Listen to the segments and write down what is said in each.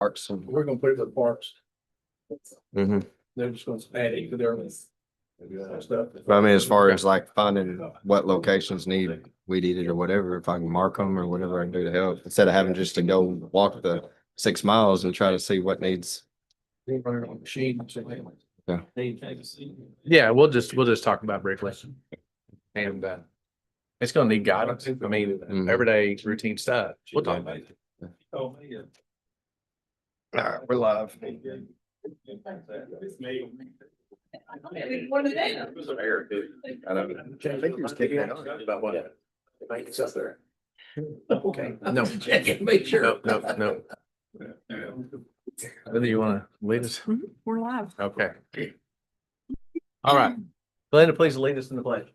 Parks and. We're gonna put it with parks. Mhm. They're just gonna add it to their stuff. But I mean, as far as like finding what locations need weed eated or whatever, if I can mark them or whatever I can do to help, instead of having just to go walk the 6 miles and try to see what needs. Run it on machine. Yeah. Yeah, we'll just talk about briefly. And it's gonna need guidance. I mean, Mhm. everyday routine stuff. We'll talk about it. All right, we're live. I don't know. I think he was kicking it on. About what? It's up there. Okay, no. Make sure. No. Whether you wanna lead us? We're live. Okay. All right. Glenda, please lead us in the pledge.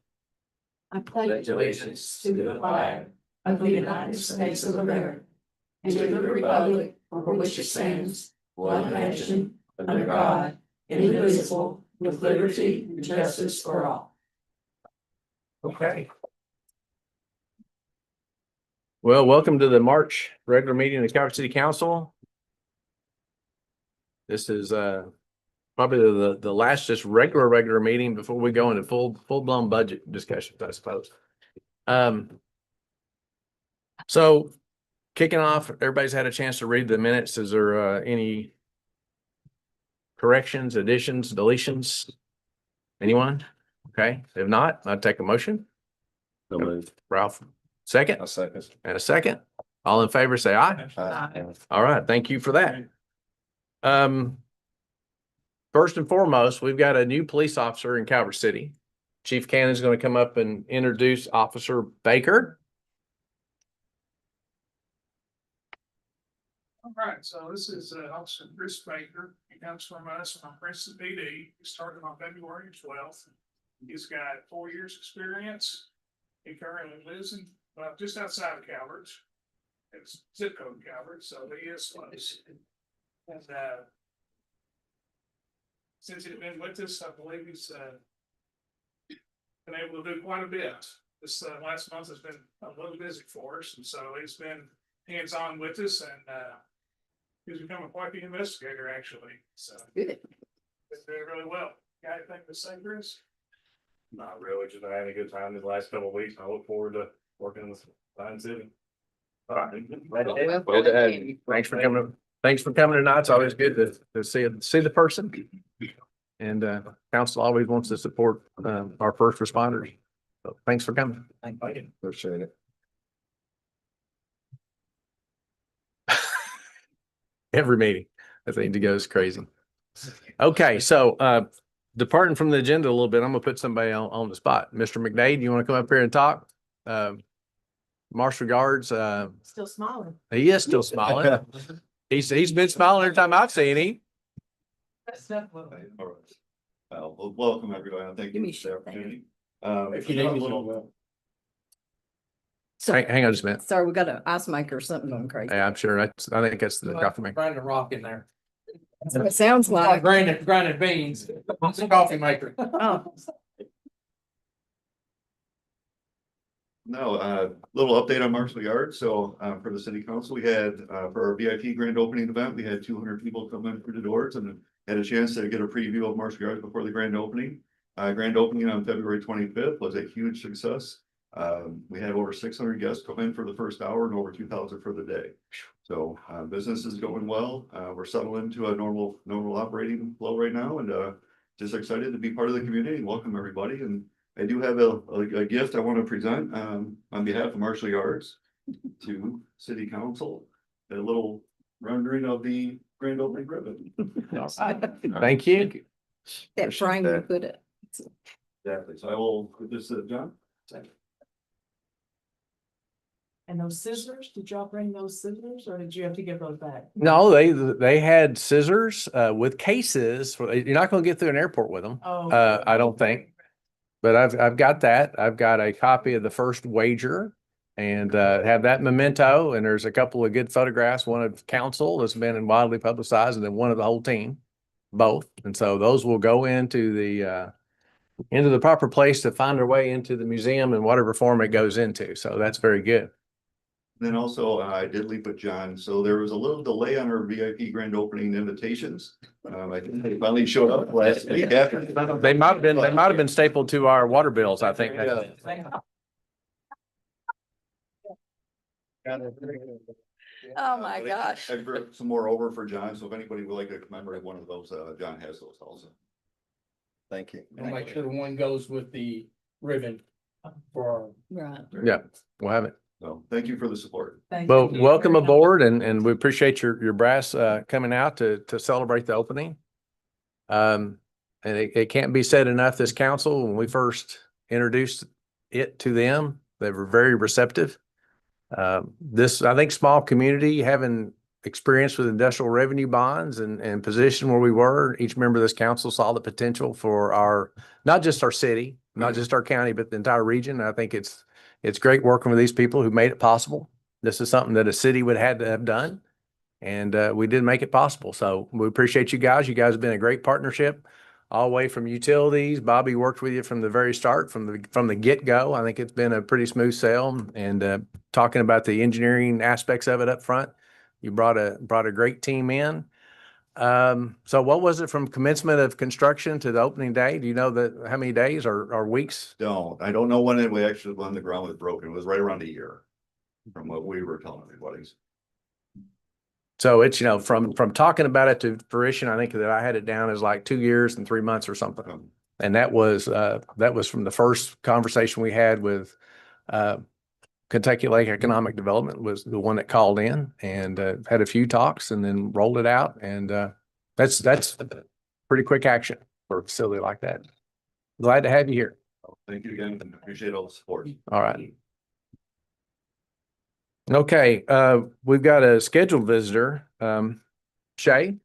I pledge allegiance to the flag of the United States of America and to the republic for which it stands, one nation, under God, indivisible, with liberty and justice for all. Okay. Well, welcome to the March regular meeting of the Calvert City Council. This is probably the last just regular meeting before we go into full-blown budget discussions, I suppose. So kicking off, everybody's had a chance to read the minutes. Is there any corrections, additions, deletions? Anyone? Okay, if not, I'll take a motion. No move. Ralph, second, I'll second. and a second. All in favor, say aye. All right, thank you for that. First and foremost, we've got a new police officer in Calvert City. Chief Cannon is going to come up and introduce Officer Baker. All right, so this is Officer Chris Baker. He comes from us from Princeton PD. He started on February 12th. He's got 4 years experience. He currently lives in, just outside of Calvert. It's zip code Calvert, so he is close. And since he's been with us, I believe he's been able to do quite a bit. This last month has been a little busy for us, and so he's been hands-on with us, and he's become quite the investigator, actually. So Good. it's doing really well. Got anything to say, Chris? Not really, just having a good time these last couple of weeks. I look forward to working in this fine city. All right. Well, Good to have you. Thanks for coming. Thanks for coming tonight. It's always good to see the person. And council always wants to support our first responders. So thanks for coming. Appreciate it. Every meeting, I think it goes crazy. Okay, so departing from the agenda a little bit, I'm gonna put somebody on the spot. Mr. McDade, you want to come up here and talk? Marshall Guards, still smiling. he is still smiling. He's been smiling every time I've seen him. All right. Well, welcome everybody. Thank Give me you for the shit, thank opportunity. If you need me to. So, Hang on just a minute. sorry, we got an ice maker or something going crazy. Yeah, I'm sure. I think that's the coffee maker. Grind a rock in there. That's what it sounds like. Grinded beans. It's a coffee maker. Oh, No, little update on Marshall Yard. So for the city council, we had for our VIP grand opening event, we had 200 people come in through the doors and had a chance to get a preview of Marshall Yard before the grand opening. Grand opening on February 25th was a huge success. We had over 600 guests come in for the first hour and over 2,000 for the day. So business is going well. We're settling into a normal operating flow right now, and just excited to be part of the community and welcome everybody. And I do have a gift I want to present on behalf of Marshall Yards to City Council. A little rendering of the grand opening ribbon. Thank you. that frame you put it. Exactly. So I will put this to John. And those scissors, did y'all bring those scissors or did you have to give those back? No, they had scissors with cases. You're not going to get through an airport with them. Oh. I don't think. But I've got that. I've got a copy of the first wager and have that memento. And there's a couple of good photographs, one of council that's been widely publicized, and then one of the whole team, both. And so those will go into the proper place to find their way into the museum in whatever form it goes into. So that's very good. Then also, I did leave with John, so there was a little delay on our VIP grand opening invitations. I think they finally showed up last week after. They might have been stapled to our water bills, I think. Oh, my gosh. I brought some more over for John, so if anybody would like to commemorate one of those, John has those also. Thank you. And make sure the one goes with the ribbon for Right. Yeah, we'll have it. So thank you for the support. Thank Well, you. welcome aboard and we appreciate your brass coming out to celebrate the opening. And it can't be said enough, this council, when we first introduced it to them, they were very receptive. This, I think, small community having experience with industrial revenue bonds and position where we were, each member of this council saw the potential for our, not just our city, not just our county, but the entire region. I think it's great working with these people who made it possible. This is something that a city would have to have done. And we did make it possible. So we appreciate you guys. You guys have been a great partnership all the way from utilities. Bobby worked with you from the very start, from the get-go. I think it's been a pretty smooth sail. And talking about the engineering aspects of it up front, you brought a great team in. So what was it from commencement of construction to the opening day? Do you know how many days or weeks? I don't know when when the ground was broken. It was right around a year from what we were telling everybody. So it's, from talking about it to fruition, I think that I had it down as like 2 years and 3 months or something. And that was from the first conversation we had with, Kentucky Lake Economic Development was the one that called in and, had a few talks and then rolled it out. And, that's pretty quick action for a facility like that. Glad to have you here. Thank you again. Appreciate all the support. All right. Okay, we've got a scheduled visitor, Shay.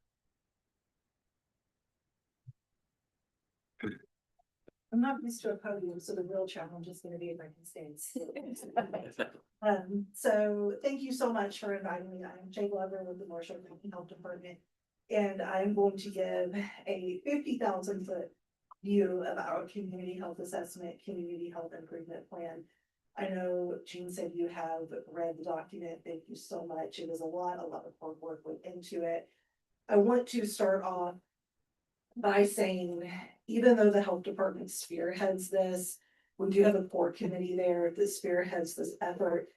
I'm not used to a podium, so the real challenge is gonna be if I can stand still. So thank you so much for inviting me. I'm Jay Glover with the Marshall County Health Department. And I'm going to give a 50,000 foot view of our community health assessment, community health improvement plan. I know Jean said you have read the document. Thank you so much. It was a lot of hard work went into it. I want to start off by saying, even though the health department spearheads this, we do have a core committee there that spearheads this effort.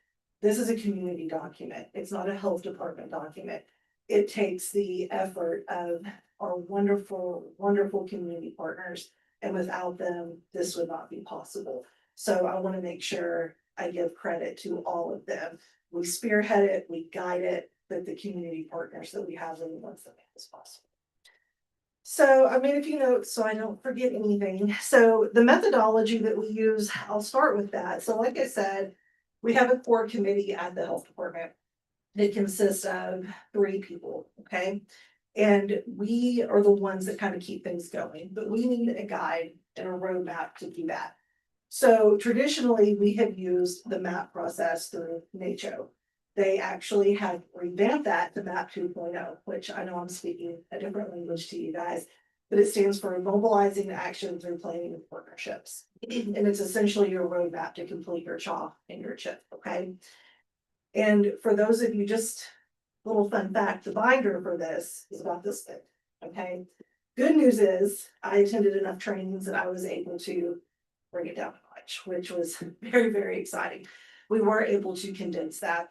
This is a community document. It's not a health department document. It takes the effort of our wonderful, wonderful community partners. And without them, this would not be possible. So I want to make sure I give credit to all of them. We spearhead it, we guide it, but the community partners that we have are the ones that make this possible. So I made a few notes so I don't forget anything. So the methodology that we use, I'll start with that. So like I said, we have a core committee at the health department that consists of 3 people, okay? And we are the ones that kind of keep things going, but we need a guide and a roadmap to do that. So traditionally, we have used the MAP process through NACHO. They actually have revamped that to MAP 2.0, which I know I'm speaking a different language to you guys, but it stands for Mobilizing Action Through Planning and Partnerships. And it's essentially your roadmap to complete your CHA and your CHIP, okay? And for those of you, just a little fun fact, the binder for this is about this thick, okay? Good news is I attended enough trainings that I was able to bring it down a notch, which was very, very exciting. We were able to condense that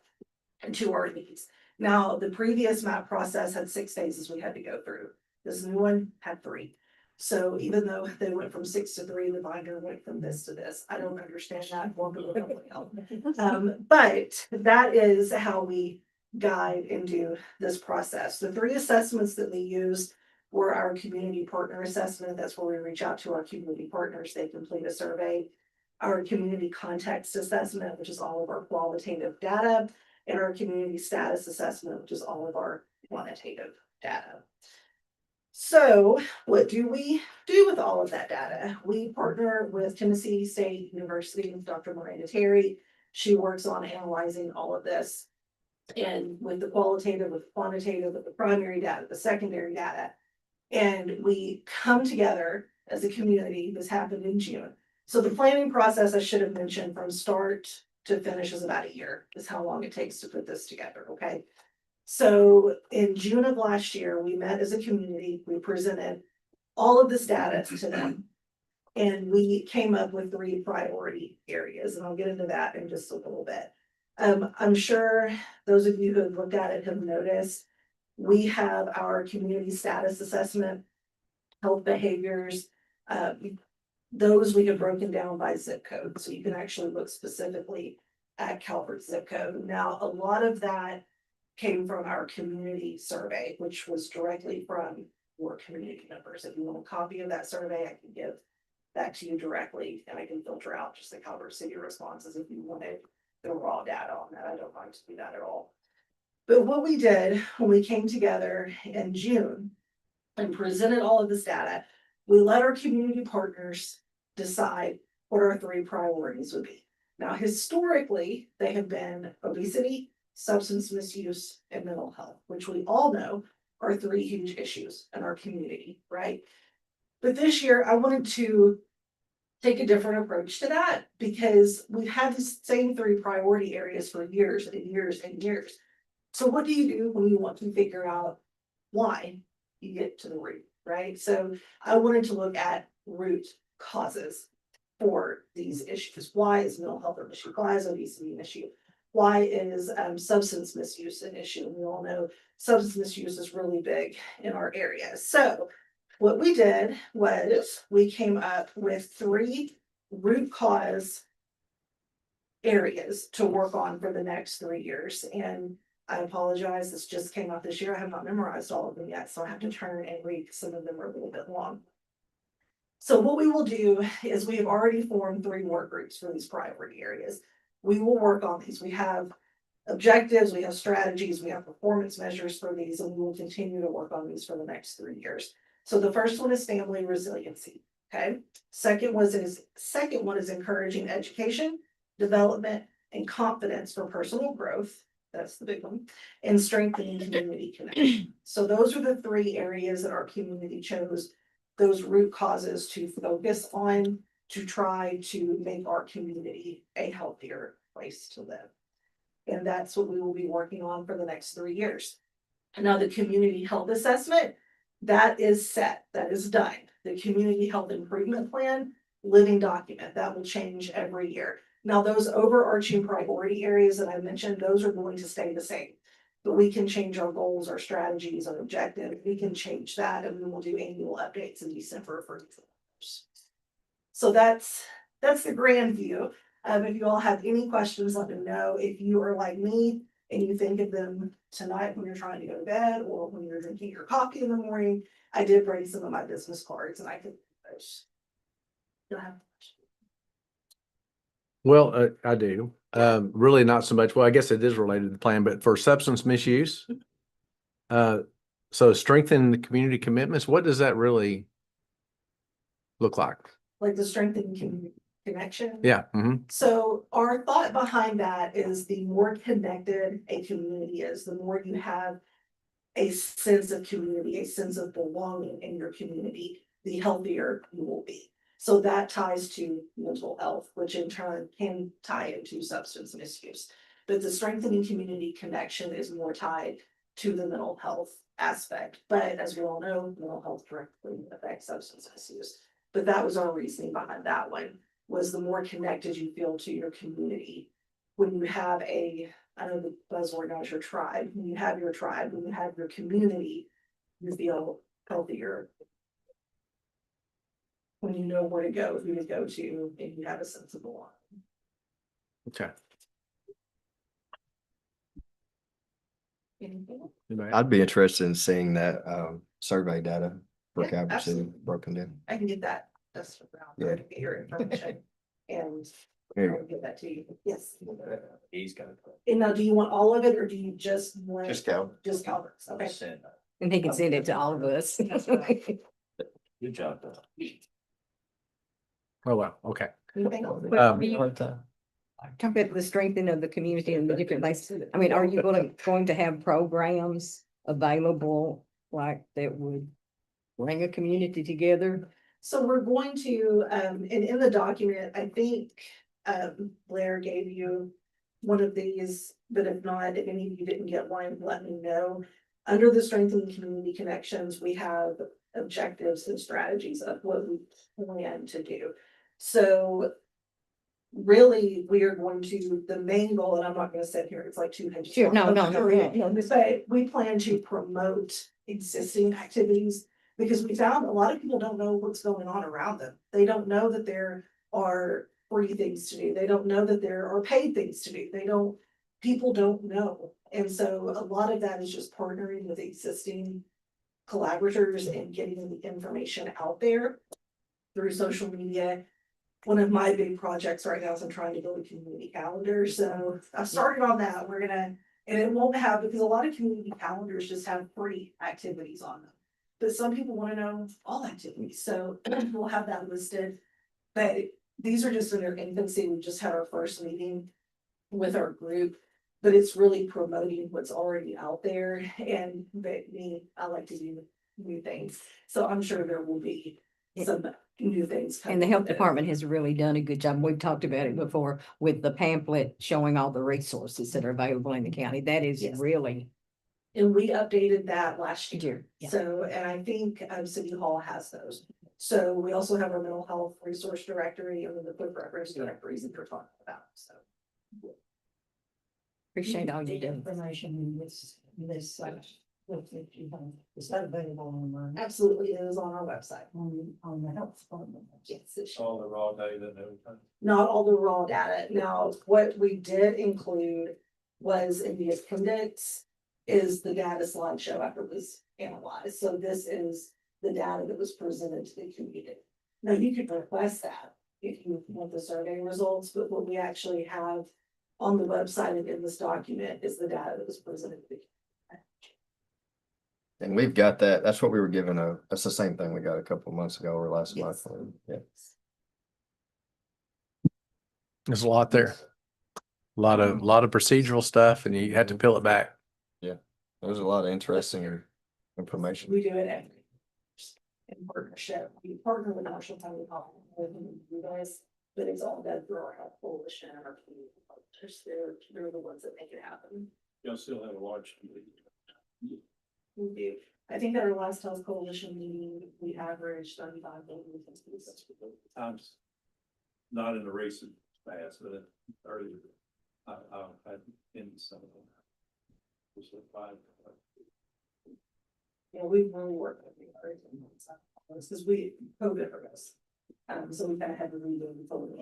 into our needs. Now, the previous MAP process had 6 phases we had to go through. This new one had 3. So even though they went from 6 to 3, the binder went from this to this. I don't understand that. But that is how we guide and do this process. The 3 assessments that we used were our community partner assessment. That's where we reach out to our community partners. They complete a survey. Our community context assessment, which is all of our qualitative data, and our community status assessment, which is all of our quantitative data. So what do we do with all of that data? We partner with Tennessee State University with Dr. Miranda Terry. She works on analyzing all of this. And with the qualitative, with the quantitative, with the primary data, the secondary data. And we come together as a community. This happened in June. So the planning process, I should have mentioned from start to finish is about a year, is how long it takes to put this together, okay? So in June of last year, we met as a community, we presented all of this data to them. And we came up with 3 priority areas, and I'll get into that in just a little bit. I'm sure those of you who have looked at it have noticed, we have our community status assessment, health behaviors, those we have broken down by zip code, so you can actually look specifically at Calvert zip code. Now, a lot of that came from our community survey, which was directly from your community members. If you want a copy of that survey, I can give that to you directly, and I can filter out just the Calvert City responses if you wanted the raw data on that. I don't mind to do that at all. But what we did when we came together in June and presented all of this data, we let our community partners decide what our 3 priorities would be. Now, historically, they have been obesity, substance misuse, and mental health, which we all know are 3 huge issues in our community, right? But this year, I wanted to take a different approach to that because we've had the same 3 priority areas for years and years and years. So what do you do when you want to figure out why you get to the root, right? So I wanted to look at root causes for these issues. Why is mental health an issue? Why is obesity an issue? Why is substance misuse an issue? We all know substance misuse is really big in our area. So what we did was we came up with 3 root cause areas to work on for the next 3 years. And I apologize, this just came out this year. I have not memorized all of them yet, so I have to turn and read. Some of them are a little bit long. So what we will do is we have already formed 3 work groups for these priority areas. We will work on these. We have objectives, we have strategies, we have performance measures for these, and we will continue to work on these for the next 3 years. So the first one is family resiliency. Okay. Second one is encouraging education, development, and confidence for personal growth. That's the big one, and strengthening community connection. So those are the 3 areas that our community chose those root causes to focus on to try to make our community a healthier place to live. And that's what we will be working on for the next 3 years. Now, the community health assessment, that is set, that is done. The community health improvement plan, living document, that will change every year. Now, those overarching priority areas that I mentioned, those are going to stay the same. But we can change our goals, our strategies, our objectives. We can change that, and we will do annual updates in December for these. So that's the grand view. If you all have any questions, let me know. If you are like me and you think of them tonight when you're trying to go to bed or when you're drinking your coffee in the morning, I did bring some of my business cards and I could those. You'll have Well, I do. Really not so much. Well, I guess it is related to the plan, but for substance misuse. So strengthen the community commitments. What does that really look like? like the strengthening community connection. Yeah. So our thought behind that is the more connected a community is, the more you have a sense of community, a sense of belonging in your community, the healthier you will be. So that ties to mental health, which in turn can tie into substance misuse. But the strengthening community connection is more tied to the mental health aspect. But as we all know, mental health directly affects substance misuse. But that was our reasoning behind that one, was the more connected you feel to your community. When you have I know the buzzword now is your tribe. When you have your tribe, when you have your community, you feel healthier. When you know where to go, who to go to, and you have a sense of belonging. Okay. Anything else? I'd be interested in seeing that survey data for Yeah, Calvert City absolutely. broken down. I can get that just around there to get your information and Here you I'll give that to you. Yes. He's gonna. And now, do you want all of it or do you just want? Just Calvert. Just Calvert's, okay. And he can send it to all of us. That's right. Good job. Oh, wow. Okay. Anything else? Talk about the strengthening of the community and the different places. I mean, are you going to have programs available like that would bring a community together? So we're going to, and in the document, I think Blair gave you one of these, but if not, if any of you didn't get one, let me know. Under the strengthening community connections, we have objectives and strategies of what we plan to do. So really, we are going to, the main goal, and I'm not gonna sit here, it's like 2 pages. Sure, no, long. no. But we plan to promote existing activities, because we found a lot of people don't know what's going on around them. They don't know that there are free things to do. They don't know that there are paid things to do. People don't know. And so a lot of that is just partnering with existing collaborators and getting the information out there through social media. One of my big projects right now is I'm trying to build a community calendar. So I've started on that. And it won't have, because a lot of community calendars just have free activities on them. But some people want to know all activities. So we'll have that listed. But these are just in their infancy. We just had our first meeting with our group, but it's really promoting what's already out there. And I like to do new things. So I'm sure there will be some new things. And the health department has really done a good job. We've talked about it before with the pamphlet showing all the resources that are available in the county. That is Yes. really. And we updated that last year. Yeah. So, and I think City Hall has those. So we also have our mental health resource directory and then the quick reference directories that you're talking about, so. Appreciate all you do. Information in this, is that available online? Absolutely, it is on our website. On the health department? Yes, it should. All the raw data and everything. Not all the raw data. Now, what we did include was in the appendix is the data slideshow after it was analyzed. So this is the data that was presented to the community. Now, you could request that if you want the survey results, but what we actually have on the website and in this document is the data that was presented to the community. And we've got that. That's what we were given that's the same thing we got a couple of months ago or last month. Yes. Yeah. There's a lot there. A lot of procedural stuff and you had to peel it back. There's a lot of interesting information. We do it every in partnership. We partner with Marshall County Health with you guys, but it's all done through our health coalition and our community partners. They're the ones that make it happen. You'll still have a large committee. We do. I think at our last health coalition meeting, we averaged 35 Times, not in the recent past, but earlier, I've been some of them. Yeah, we've really worked with because COVID hurt us. So we kind of had to rebuild the COVID.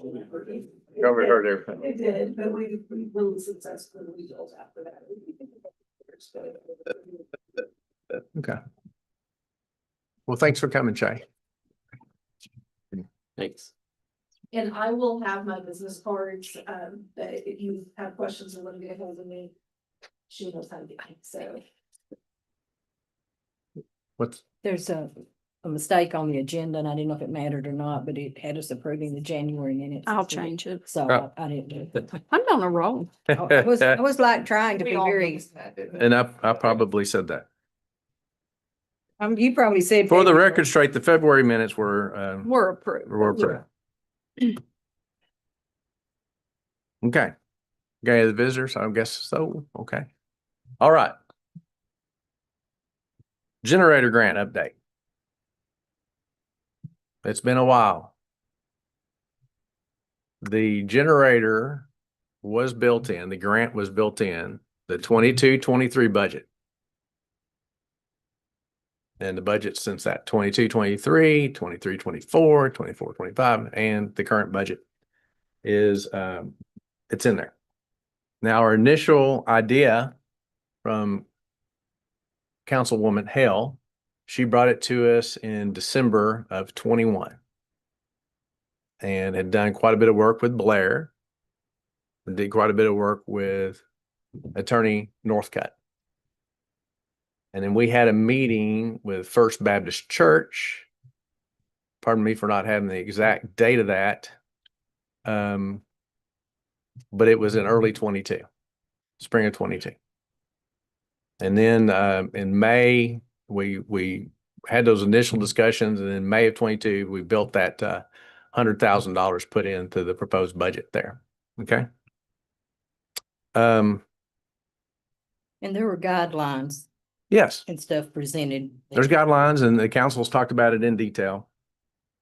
COVID hurt everything. It did, but we really successfully rebuilt after that. Okay. Well, thanks for coming, Shay. Thanks. And I will have my business cards, that if you have questions or want to get hold of me, she knows how to get me, so. There's a mistake on the agenda and I didn't know if it mattered or not, but it had us approving the January minutes. I'll change it. So Oh. I didn't do it. I'm on a roll. I was like trying to be very, And I probably said that. you probably said. For the record straight, the February minutes were We're approved. approved. Okay. Okay, the visitors, I guess so. Okay. All right. Generator grant update. It's been a while. The generator was built in, the grant was built in the 22-23 budget. And the budget since that 22-23, 23-24, 24-25, and the current budget is it's in there. Now, our initial idea from Councilwoman Hale, she brought it to us in December of 21 and had done quite a bit of work with Blair, and did quite a bit of work with Attorney Northcutt. And then we had a meeting with First Baptist Church. Pardon me for not having the exact date of that. But it was in early 22, spring of 22. And then in May, we had those initial discussions, and in May of 22, we built that $100,000 put into the proposed budget there. Okay. Um, And there were guidelines yes, and stuff presented. there's guidelines and the council's talked about it in detail.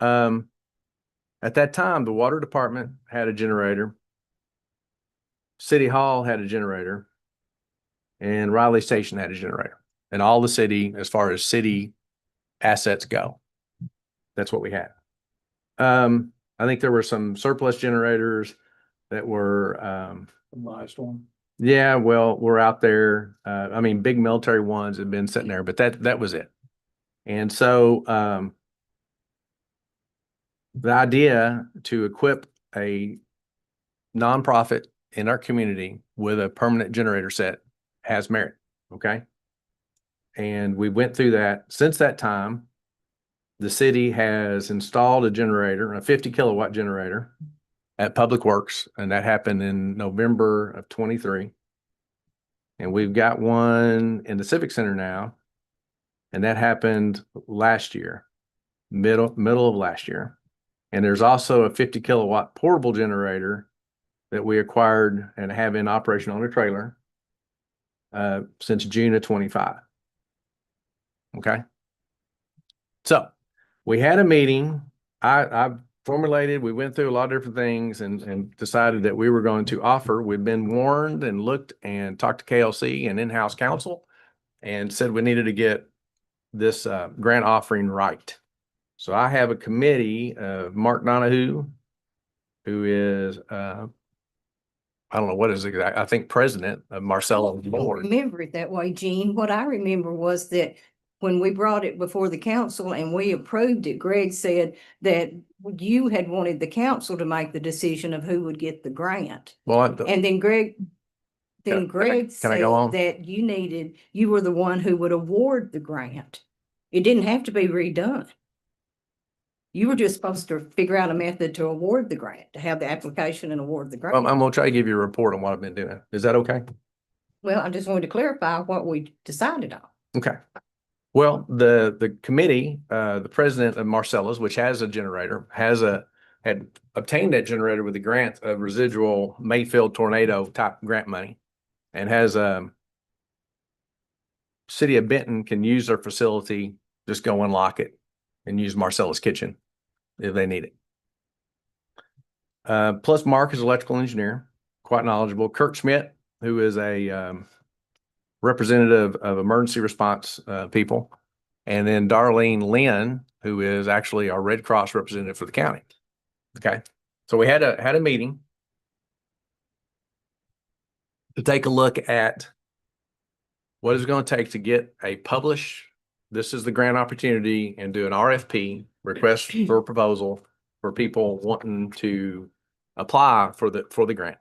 At that time, the water department had a generator. City Hall had a generator. And Riley Station had a generator. And all the city, as far as city assets go, that's what we had. I think there were some surplus generators that were, Last one. yeah, well, we're out there. I mean, big military ones have been sitting there, but that was it. And so, the idea to equip a nonprofit in our community with a permanent generator set has merit. Okay. And we went through that. Since that time, the city has installed a generator, a 50 kilowatt generator at Public Works, and that happened in November of 23. And we've got one in the Civic Center now, and that happened last year, middle of last year. And there's also a 50 kilowatt portable generator that we acquired and have in operation on a trailer since June of 25. Okay. So we had a meeting. I formulated, we went through a lot of different things and decided that we were going to offer. We've been warned and looked and talked to KLC and in-house counsel and said we needed to get this grant offering right. So I have a committee of Mark Donahue, who is, I don't know what is it, I think president of Marcella's I don't board. remember it that way, Gene. What I remember was that when we brought it before the council and we approved it, Greg said that you had wanted the council to make the decision of who would get the grant. Well, And then Greg Can said I go on? that you were the one who would award the grant. It didn't have to be redone. You were just supposed to figure out a method to award the grant, to have the application and award the I'm grant. gonna try to give you a report on what I've been doing. Is that okay? Well, I just wanted to clarify what we decided on. Okay. Well, the committee, the president of Marcella's, which has a generator, had obtained that generator with a grant of residual Mayfield tornado type grant money, and has city of Benton can use their facility, just go unlock it and use Marcella's kitchen if they need it. Plus Mark is an electrical engineer, quite knowledgeable. Kirk Schmidt, who is a representative of emergency response people. And then Darlene Lynn, who is actually our Red Cross representative for the county. Okay. So we had a meeting to take a look at what it's going to take to get a this is the grant opportunity, and do an RFP, request for proposal, for people wanting to apply for the grant.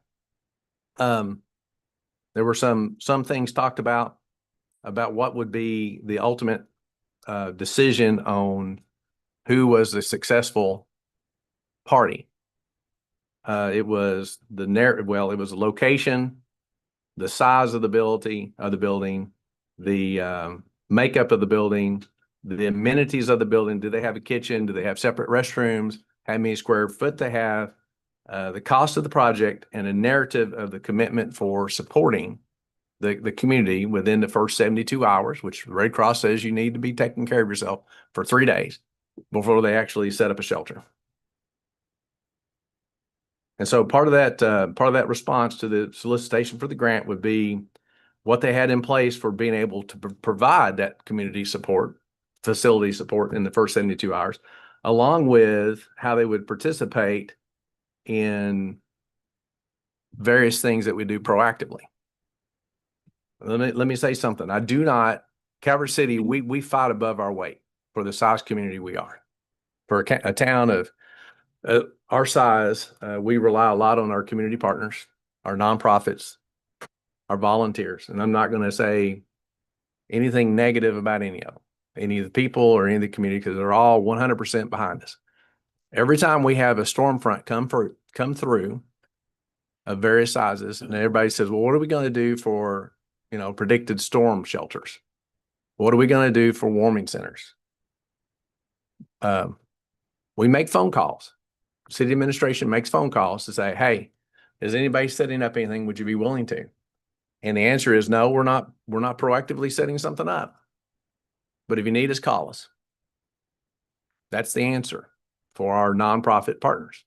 There were some things talked about what would be the ultimate decision on who was the successful party. It was it was the location, the size of the building, the makeup of the building, the amenities of the building. Do they have a kitchen? Do they have separate restrooms? How many square foot they have? The cost of the project, and a narrative of the commitment for supporting the community within the first 72 hours, which the Red Cross says you need to be taking care of yourself for 3 days before they actually set up a shelter. And so part of that response to the solicitation for the grant would be what they had in place for being able to provide that community support, facility support in the first 72 hours, along with how they would participate in various things that we do proactively. Let me say something. Calvert City, we fight above our weight for the size community we are. For a town of our size, we rely a lot on our community partners, our nonprofits, our volunteers. And I'm not going to say anything negative about any of them, any of the people or any of the community, because they're all 100% behind us. Every time we have a storm front come through of various sizes, and everybody says, well, what are we going to do for, predicted storm shelters? What are we going to do for warming centers? We make phone calls. city administration makes phone calls to say, hey, is anybody setting up anything? Would you be willing to? And the answer is no, we're not proactively setting something up. But if you need us, call us. That's the answer for our nonprofit partners.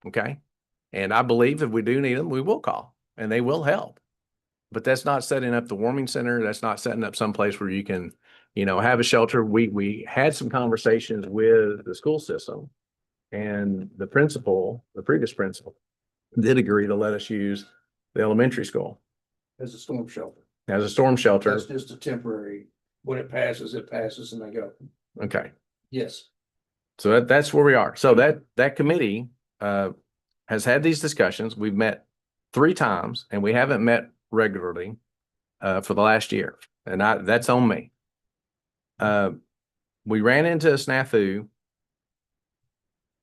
Okay. And I believe if we do need them, we will call and they will help. But that's not setting up the warming center. That's not setting up someplace where you can, have a shelter. We had some conversations with the school system, and the previous principal, did agree to let us use the elementary school As a storm shelter. as a storm shelter. That's just a temporary, when it passes and they go. Okay. Yes. So that's where we are. So that committee has had these discussions. We've met 3 times and we haven't met regularly for the last year. And that's on me. We ran into a snafu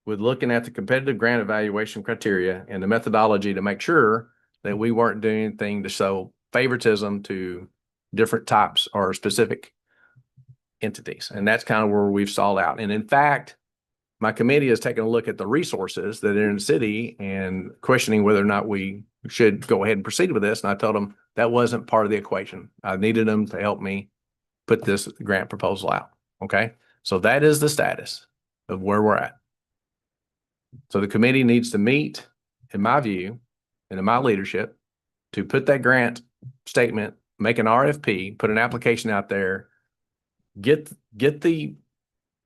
with looking at the competitive grant evaluation criteria and the methodology to make sure that we weren't doing anything to show favoritism to different types or specific entities. And that's kind of where we've stalled out. And in fact, my committee has taken a look at the resources that are in the city and questioning whether or not we should go ahead and proceed with this. And I told them that wasn't part of the equation. I needed them to help me put this grant proposal out. Okay. So that is the status of where we're at. So the committee needs to meet, in my view, and in my leadership, to put that grant statement, make an RFP, put an application out there, get the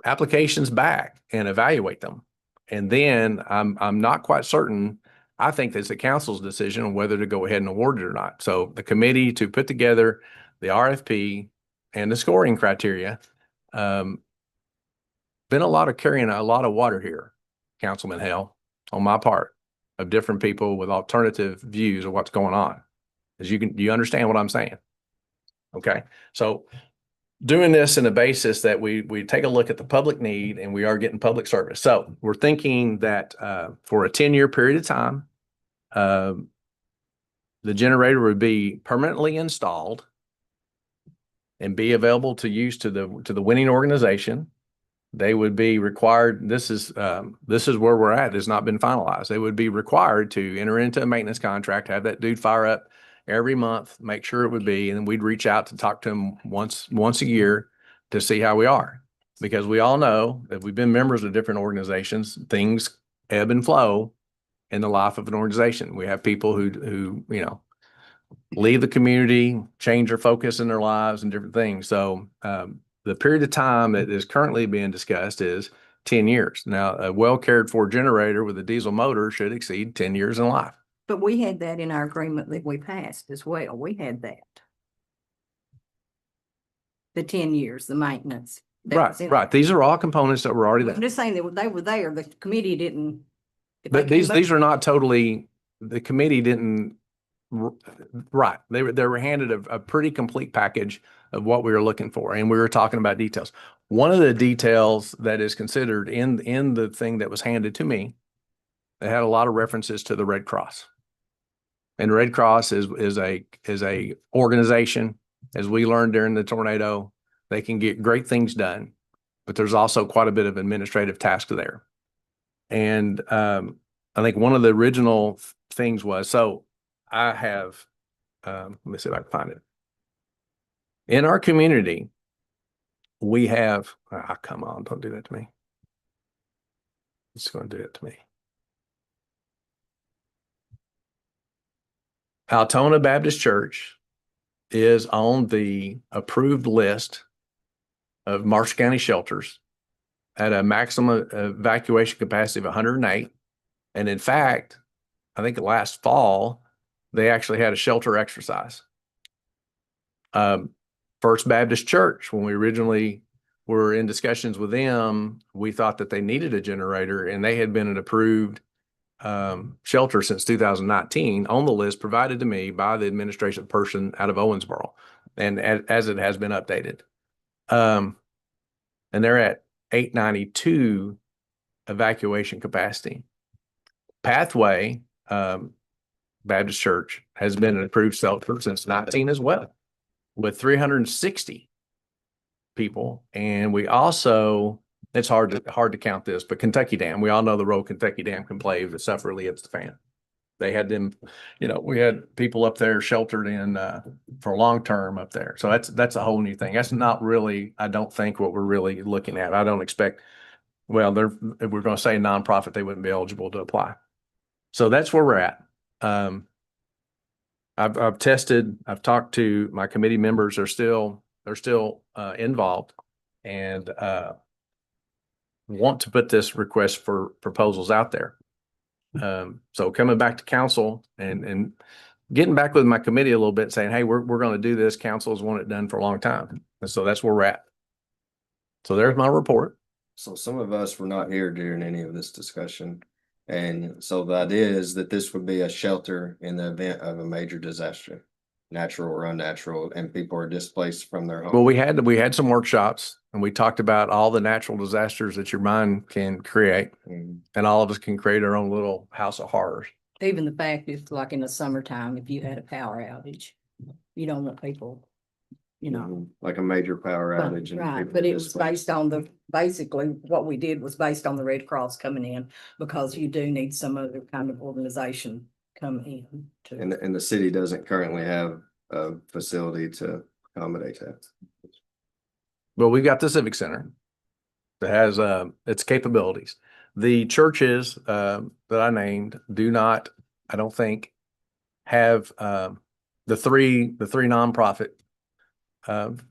applications back and evaluate them. And then I'm not quite certain. I think that's the council's decision on whether to go ahead and award it or not. So the committee to put together the RFP and the scoring criteria, been a lot of carrying a lot of water here, Councilman Hale, on my part, of different people with alternative views of what's going on. Do you understand what I'm saying? Okay. So doing this in a basis that we take a look at the public need and we are getting public service. So we're thinking that for a 10-year period of time, the generator would be permanently installed and be available to use to the winning organization. They would be required. This is where we're at. It's not been finalized. They would be required to enter into a maintenance contract, have that dude fire up every month, make sure it would be, and then we'd reach out to talk to them once a year to see how we are. Because we all know that we've been members of different organizations, things ebb and flow in the life of an organization. We have people who leave the community, change their focus in their lives and different things. So the period of time that is currently being discussed is 10 years. Now, a well cared for generator with a diesel motor should exceed 10 years in life. But we had that in our agreement that we passed as well. We had that. The 10 years, the maintenance. Right. These are all components that were already I'm there. just saying that they were there. The committee didn't. But these are not totally, the committee didn't, right. They were handed a pretty complete package of what we were looking for. And we were talking about details. One of the details that is considered in the thing that was handed to me, they had a lot of references to the Red Cross. And Red Cross is a organization, as we learned during the tornado. They can get great things done, but there's also quite a bit of administrative task there. And I think one of the original things was, so I have, let me see if I can find it. In our community, we have, come on, don't do that to me. It's going to do it to me. Altona Baptist Church is on the approved list of Marshall County shelters at a maximum evacuation capacity of 108. And in fact, I think last fall, they actually had a shelter exercise. First Baptist Church, when we originally were in discussions with them, we thought that they needed a generator, and they had been an approved shelter since 2019 on the list provided to me by the administration person out of Owensboro, and as it has been updated. And they're at 892 evacuation capacity. Pathway Baptist Church has been an approved shelter since 19 as well, with 360 people. And we also it's hard to count this, but Kentucky Dam, we all know the role Kentucky Dam can play if the stuff really hits the fan. They had them, we had people up there sheltered in for long term up there. So that's a whole new thing. That's not really, I don't think, what we're really looking at. I don't expect, well, if we're going to say nonprofit, they wouldn't be eligible to apply. So that's where we're at. I've talked to my committee members. They're still involved and want to put this request for proposals out there. So coming back to council and getting back with my committee a little bit, saying, hey, we're going to do this. Council has wanted it done for a long time. And so that's where we're at. So there's my report. So some of us were not here during any of this discussion. And so the idea is that this would be a shelter in the event of a major disaster, natural or unnatural, and people are displaced from their home. Well, we had some workshops and we talked about all the natural disasters that your mind can create. Mhm. And all of us can create our own little house of horrors. Even the fact is, like in the summertime, if you had a power outage, you don't want people, Like a major power But- outage. and Right, people but it was displaced. based on basically what we did was based on the Red Cross coming in, because you do need some other kind of organization come in to. And the city doesn't currently have a facility to accommodate that. Well, we've got the Civic Center that has its capabilities. The churches that I named do not, I don't think, have the three nonprofit.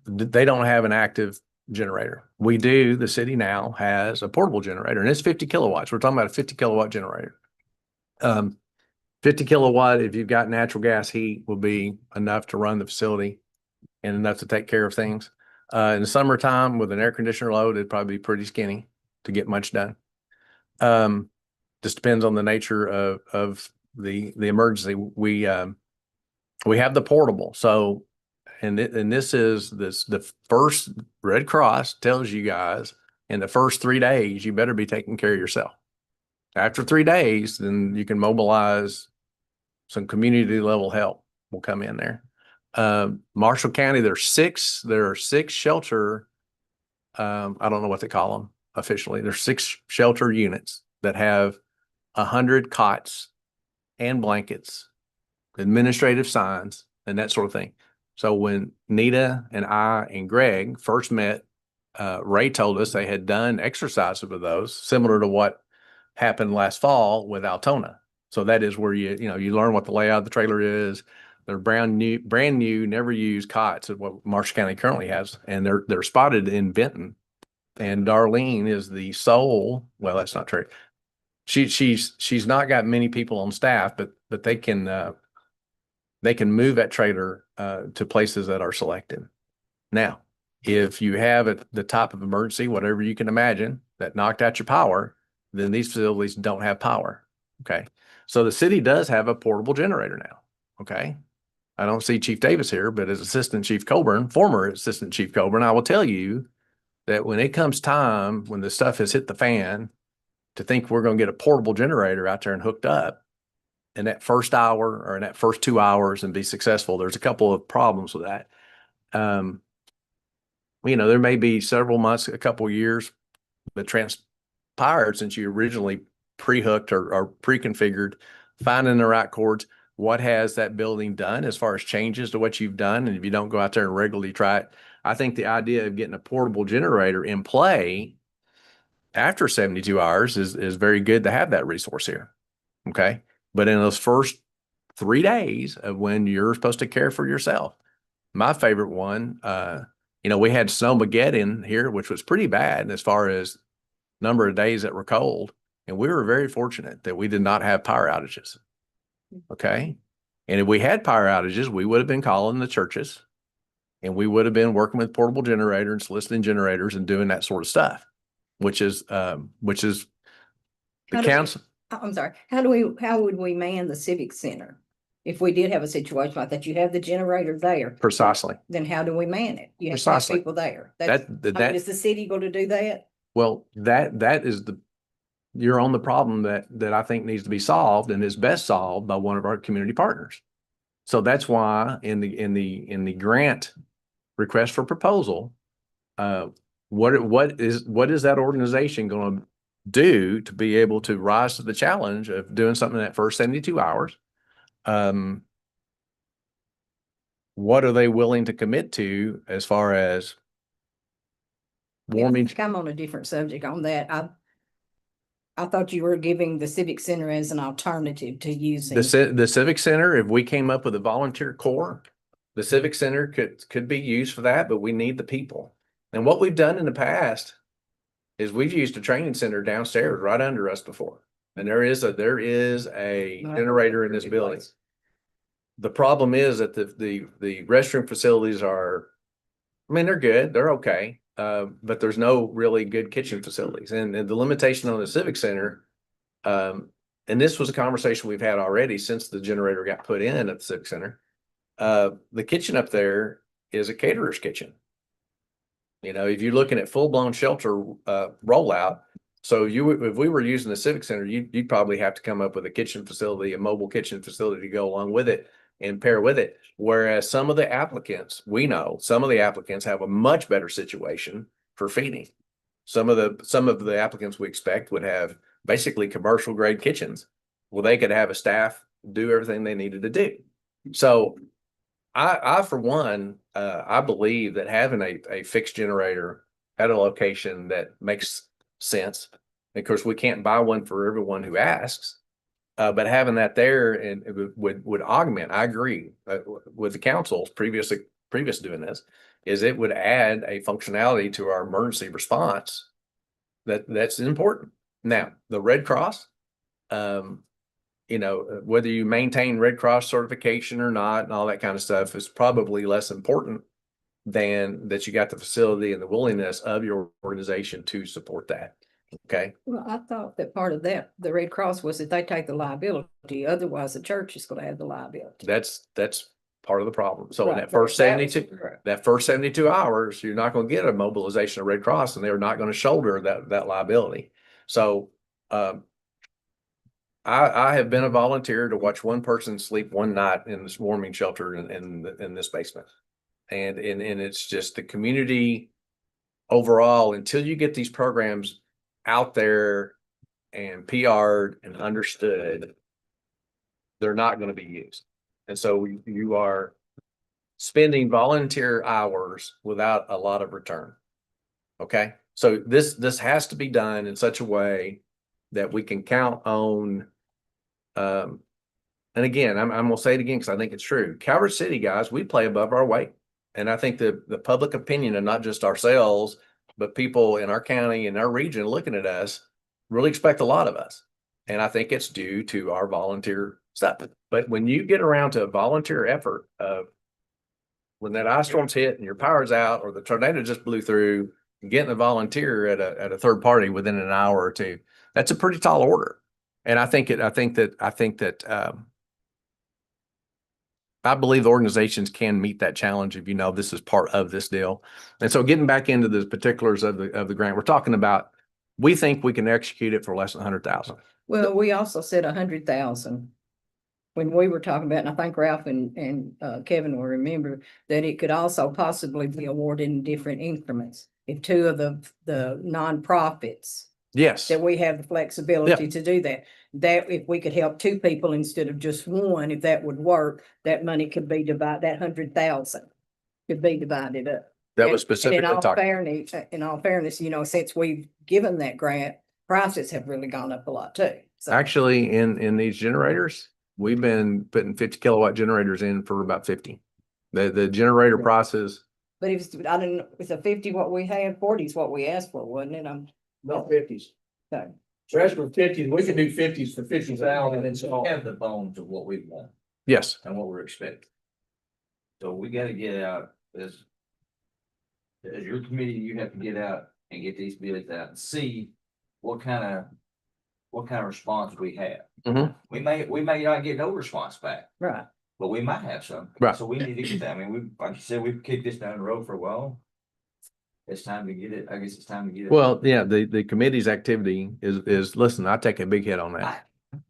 They don't have an active generator. We do. The city now has a portable generator, and it's 50 kilowatts. We're talking about a 50 kilowatt generator. 50 kilowatt, if you've got natural gas heat, will be enough to run the facility and enough to take care of things. In the summertime with an air conditioner load, it'd probably be pretty skinny to get much done. Just depends on the nature of the emergency. We have the portable. So, and this is the first Red Cross tells you guys in the first 3 days, you better be taking care of yourself. After 3 days, then you can mobilize some community level help will come in there. Marshall County, there are six shelter. I don't know what they call them officially. There's 6 shelter units that have 100 cots and blankets, administrative signs, and that sort of thing. So when Nita and I and Greg first met, Ray told us they had done exercises with those, similar to what happened last fall with Altona. So that is where you learn what the layout of the trailer is. They're brand new, never used cots is what Marshall County currently has, and they're spotted in Benton. And Darlene is the sole. Well, that's not true. She's not got many people on staff, but they can move that trailer to places that are selected. Now, if you have the type of emergency, whatever you can imagine, that knocked out your power, then these facilities don't have power. Okay. So the city does have a portable generator now. Okay. I don't see Chief Davis here, but as Assistant Chief Coburn, former Assistant Chief Coburn, I will tell you that when it comes time, when the stuff has hit the fan, to think we're going to get a portable generator out there and hooked up in that first hour or in that first 2 hours and be successful, there's a couple of problems with that. There may be several months, a couple of years that transpired since you originally pre-hooked or pre-configured, finding the right cords. What has that building done as far as changes to what you've done? And if you don't go out there and regularly try it, I think the idea of getting a portable generator in play after 72 hours is very good to have that resource here. Okay. But in those first 3 days of when you're supposed to care for yourself, my favorite one, we had Snowmageddon here, which was pretty bad as far as number of days that were cold. And we were very fortunate that we did not have power outages. Okay. And if we had power outages, we would have been calling the churches and we would have been working with portable generator and soliciting generators and doing that sort of stuff, which is the council. I'm sorry, how would we man the Civic Center? If we did have a situation like that, you have the generator there. Precisely. Then how do we man it? You have to have Precisely. people there. That Is the city going to do that? well, that is you're on the problem that I think needs to be solved and is best solved by one of our community partners. So that's why in the grant request for proposal, what is that organization going to do to be able to rise to the challenge of doing something in that first 72 hours? What are they willing to commit to as far as warming? I'm on a different subject on that. I thought you were giving the Civic Center as an alternative to using. The Civic Center, if we came up with a volunteer corps, the Civic Center could be used for that, but we need the people. And what we've done in the past is we've used a training center downstairs right under us before. And there is a generator in this building. The problem is that the restroom facilities are, I mean, they're good, they're okay. But there's no really good kitchen facilities, and the limitation on the Civic Center. And this was a conversation we've had already since the generator got put in at the Civic Center. The kitchen up there is a caterer's kitchen. You know, if you're looking at full-blown shelter rollout, so if we were using the Civic Center, you'd probably have to come up with a kitchen facility, a mobile kitchen facility to go along with it and pair with it. Whereas some of the applicants, we know some of the applicants have a much better situation for feeding. Some of the applicants we expect would have basically commercial grade kitchens. Well, they could have a staff do everything they needed to do. So I for one, I believe that having a fixed generator at a location that makes sense. Of course, we can't buy one for everyone who asks, but having that there and it would augment. I agree with the council previous doing this, is it would add a functionality to our emergency response that's important. Now, the Red Cross, you know, whether you maintain Red Cross certification or not and all that kind of stuff is probably less important than that you got the facility and the willingness of your organization to support that. Okay. Well, I thought that part of that, the Red Cross, was that they take the liability. Otherwise, the church is going to have the liability. That's part of the problem. So in Right, that first that was 72, correct. that first 72 hours, you're not going to get a mobilization of Red Cross, and they're not going to shoulder that liability. So, I have been a volunteer to watch one person sleep one night in this warming shelter in this basement. And it's just the community overall, until you get these programs out there and PR'd and understood, they're not going to be used. And so you are spending volunteer hours without a lot of return. Okay. So this has to be done in such a way that we can count on. And again, I'm going to say it again, because I think it's true. Calvert City guys, we play above our weight. And I think the public opinion, and not just ourselves, but people in our county and our region looking at us really expect a lot of us. And I think it's due to our volunteer stuff. But when you get around to a volunteer effort of when that ice storm's hit and your power's out, or the tornado just blew through, getting a volunteer at a third party within an hour or two, that's a pretty tall order. And I believe the organizations can meet that challenge if you know this is part of this deal. And so getting back into the particulars of the grant, we're talking about, we think we can execute it for less than 100,000. Well, we also said 100,000 when we were talking about, and I think Ralph and Kevin will remember that it could also possibly be awarded in different increments. If two of the nonprofits, Yes. that we have the flexibility to do that. That if we could help two people instead of just one, if that would work, that money could be divided, that 100,000 could be divided up. That was And specifically talking. in all fairness, you know, since we've given that grant, prices have really gone up a lot too. So, Actually, in these generators, we've been putting 50 kilowatt generators in for about 50. The generator prices. but if it's, I don't know, it's a 50 what we had, 40 is what we asked for, wasn't it? No, 50s. Okay. So as for 50s, we can do 50s for 50,000 and so. Have the bones of what we want Yes. and what we're expecting. So we gotta get out as your committee, you have to get out and get these bids out and see what kind of response we have. Mhm. We may not get no response back, Right. but we might have some. Right. So we need to get that. I mean, like you said, we've kicked this down the road for a while. It's time to get it. I guess it's time to get it. Well, yeah, the committee's activity is listen, I take a big hit on that.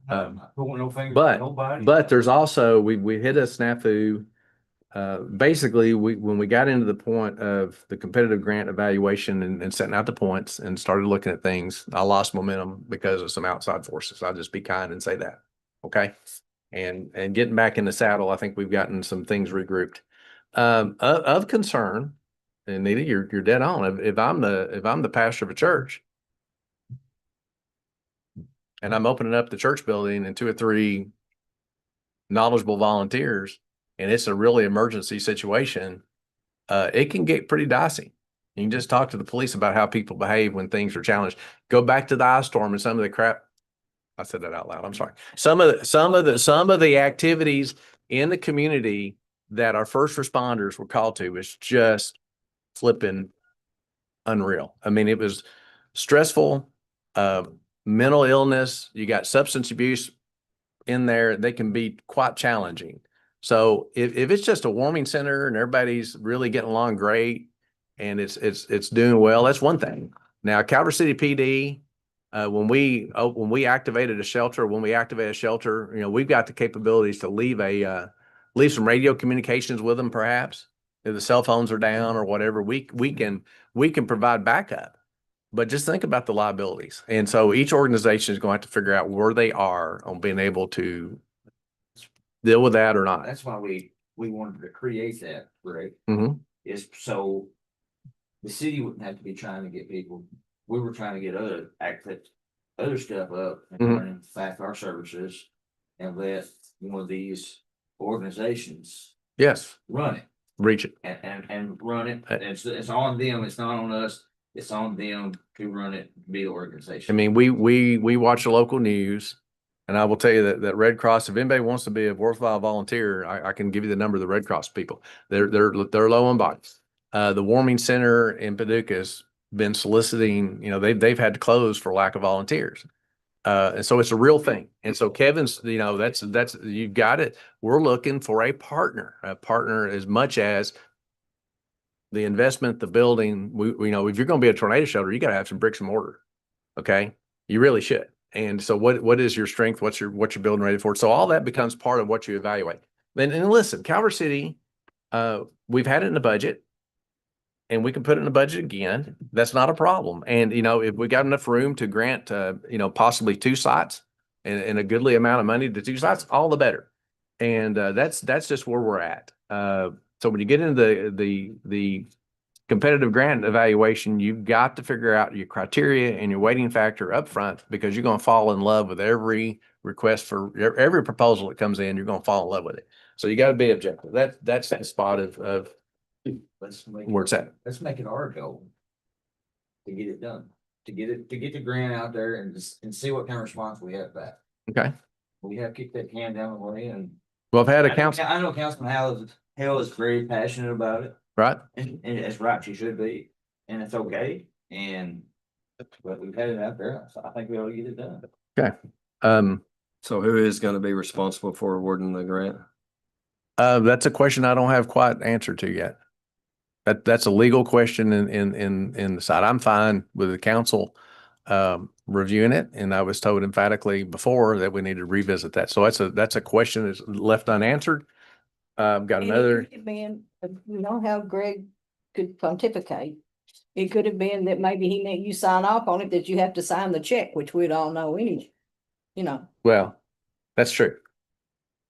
I'm not pulling no fingers. but- for nobody. But there's also, we hit a snafu basically, when we got into the point of the competitive grant evaluation and setting out the points and started looking at things, I lost momentum because of some outside forces. I'll just be kind and say that. Okay. And getting back in the saddle, I think we've gotten some things regrouped. Of concern, and Nita, you're dead on. If I'm the pastor of a church and I'm opening up the church building and 2 or 3 knowledgeable volunteers, and it's a really emergency situation, it can get pretty dicey. You can just talk to the police about how people behave when things are challenged. Go back to the ice storm and some of the crap. I said that out loud. I'm sorry. Some of the activities in the community that our first responders were called to is just flipping unreal. I mean, it was stressful, mental illness. You got substance abuse in there. They can be quite challenging. So if it's just a warming center and everybody's really getting along great and it's doing well, that's one thing. Now, Calvert City PD, when we activated a shelter, you know, we've got the capabilities to leave some radio communications with them, perhaps if the cell phones are down or whatever. We can provide backup. But just think about the liabilities. And so each organization is going to have to figure out where they are on being able to deal with that or not. That's why we wanted to create that, right? Mhm. Is so the city wouldn't have to be trying to get people. We were trying to get other stuff up and Mhm. running back our services and let one of these organizations Yes, run it reach it. and run it. It's on them. It's not on us. It's on them to run it, be the I organization. mean, we watch the local news, and I will tell you that Red Cross, if anybody wants to be a worthwhile volunteer, I can give you the number of the Red Cross people. They're low on bodies. The warming center in Paducah has been soliciting, you know, they've had to close for lack of volunteers. And so it's a real thing. And so Kevin's, you know, that's you've got it. We're looking for a partner as much as the investment, the building. We know if you're going to be a tornado shelter, you got to have some bricks and mortar. Okay. You really should. And so what is your strength? What's your building ready for? So all that becomes part of what you evaluate. And listen, Calvert City, we've had it in the budget and we can put it in the budget again. That's not a problem. And, you know, if we got enough room to grant, you know, possibly 2 sites and a goodly amount of money to 2 sites, all the better. And, that's just where we're at. So when you get into the competitive grant evaluation, you've got to figure out your criteria and your weighting factor up front, because you're going to fall in love with every request for every proposal that comes in. You're going to fall in love with it. So you got to be objective. That's the spot of where it's at. Let's make it our goal to get it done, to get the grant out there and see what kind of response we have back. Okay. We have kicked that can down the way and. Well, I've had a council, I know Councilman Hale is very passionate about it, right? and it's right, she should be, and it's okay, but we've had it out there, so I think we ought to get it done. Okay. So who is going to be responsible for awarding the grant? That's a question I don't have quite answered to yet. That's a legal question in the side. I'm fine with the council reviewing it, and I was told emphatically before that we need to revisit that. So that's a question that's left unanswered. Got And it another. could have been, you know how Greg could pontificate. It could have been that maybe he made you sign off on it, that you have to sign the check, which we'd all know anyway, you know. Well, that's true.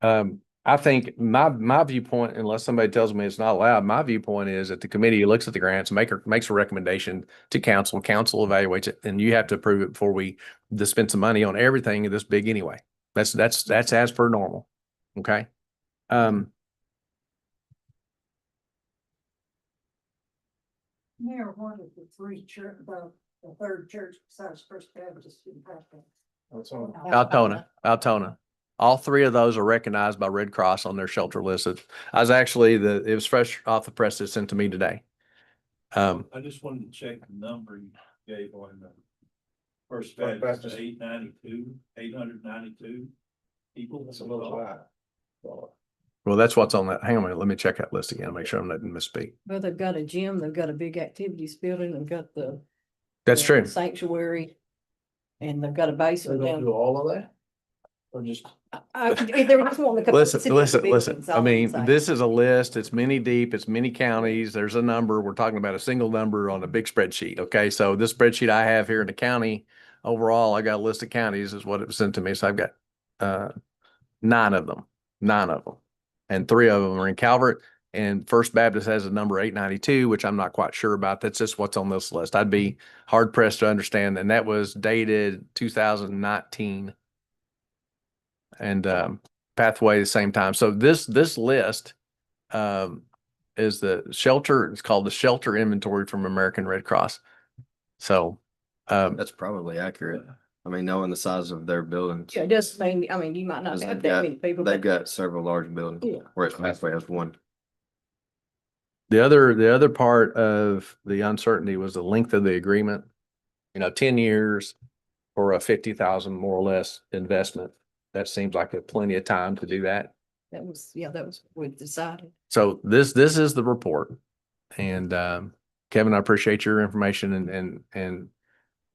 I think my viewpoint, unless somebody tells me it's not allowed, my viewpoint is that the committee looks at the grants, makes a recommendation to council evaluates it, and you have to approve it before we spend some money on everything this big anyway. That's as per normal. Okay. Mayor, one of the 3 church, the third church besides First Baptist in Pasco. Altona. All 3 of those are recognized by Red Cross on their shelter list. It was fresh off the press that sent to me today. I just wanted to check the number you gave on the First Baptist, 892 people. That's a little high. Well, that's what's on that. Hang on a minute. Let me check that list again, make sure I'm not misspeak. Well, they've got a gym, they've got a big activities building, they've got That's true. sanctuary, and they've got a basement down. all of that? Or just, If they just want to. Listen. I mean, this is a list. It's many deep. It's many counties. There's a number. We're talking about a single number on a big spreadsheet. Okay. So this spreadsheet I have here in the county, overall, I got a list of counties is what it was sent to me. So I've got, 9 of them. And 3 of them are in Calvert, and First Baptist has a number 892, which I'm not quite sure about. That's just what's on this list. I'd be hard pressed to understand. And that was dated 2019. And Pathway the same time. So this list is the shelter. It's called the shelter inventory from American Red Cross. So That's probably accurate. I mean, knowing the size of their buildings. Yeah, just mean, I mean, you might not 'Cause have they've that many people. They've but- got several large buildings, Yeah. whereas Pathway has one. the other part of the uncertainty was the length of the agreement. 10 years for a 50,000 more or less investment. That seems like plenty of time to do that. That was what we decided. So this is the report. And Kevin, I appreciate your information and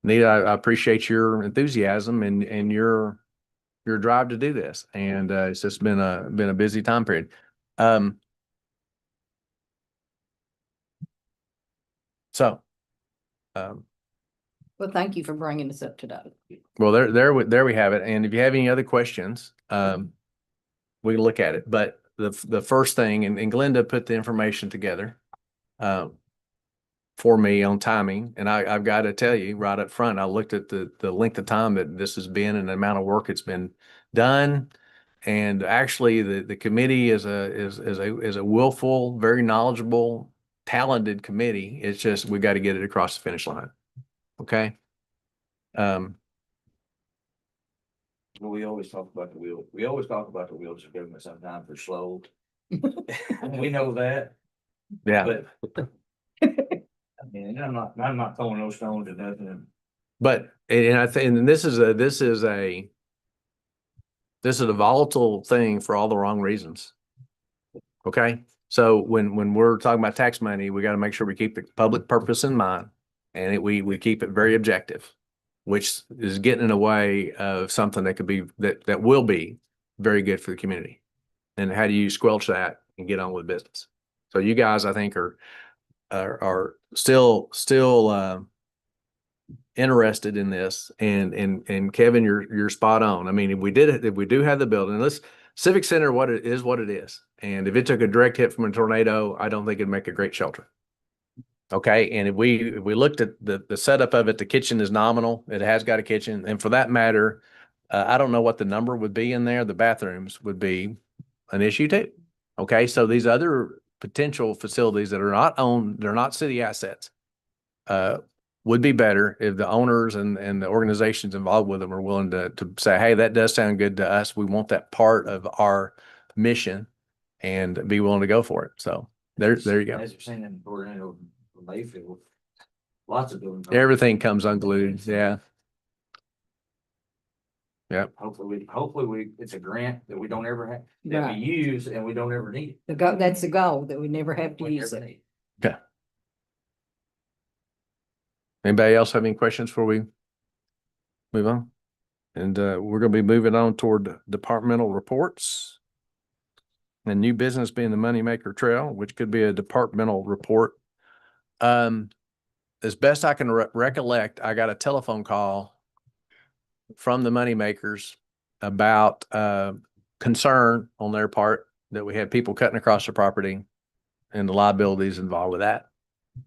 Nita, I appreciate your enthusiasm and your drive to do this. And it's just been a busy time period. So Well, thank you for bringing this up today. well, there we have it. And if you have any other questions, we can look at it. But the first thing, and Glenda put the information together for me on timing, and I've got to tell you right up front, I looked at the length of time that this has been and the amount of work it's been done. And actually, the committee is a willful, very knowledgeable, talented committee. It's just we got to get it across the finish line. Okay. We always talk about the wheel. We always talk about the wheels of government sometimes they're slow. We know that, Yeah. but. I mean, I'm not throwing no stones at nothing. But and I think and this is a volatile thing for all the wrong reasons. Okay. So when we're talking about tax money, we got to make sure we keep the public purpose in mind, and we keep it very objective, which is getting in the way of something that could be that will be very good for the community. And how do you squelch that and get on with business? So you guys, I think, are still interested in this, and Kevin, you're spot on. I mean, if we do have the building, Civic Center, what it is. And if it took a direct hit from a tornado, I don't think it'd make a great shelter. Okay. And if we looked at the setup of it, the kitchen is nominal. It has got a kitchen. And for that matter, I don't know what the number would be in there. The bathrooms would be an issue too. Okay. So these other potential facilities that are not owned, they're not city assets, would be better if the owners and the organizations involved with them are willing to say, hey, that does sound good to us. We want that part of our mission, and be willing to go for it. So there you go. As you're saying in Orlando, Mayfield, lots of buildings. Everything comes unglued. Yeah. Yep. Hopefully it's a grant that we don't ever have, that Right. we use and we don't ever need. That's the goal, that we never have to We use never it. need. Okay. Anybody else have any questions before we move on? And we're going to be moving on toward departmental reports. And new business being the Moneymaker Trail, which could be a departmental report. As best I can recollect, I got a telephone call from the Moneymakers about concern on their part that we had people cutting across the property and the liabilities involved with that.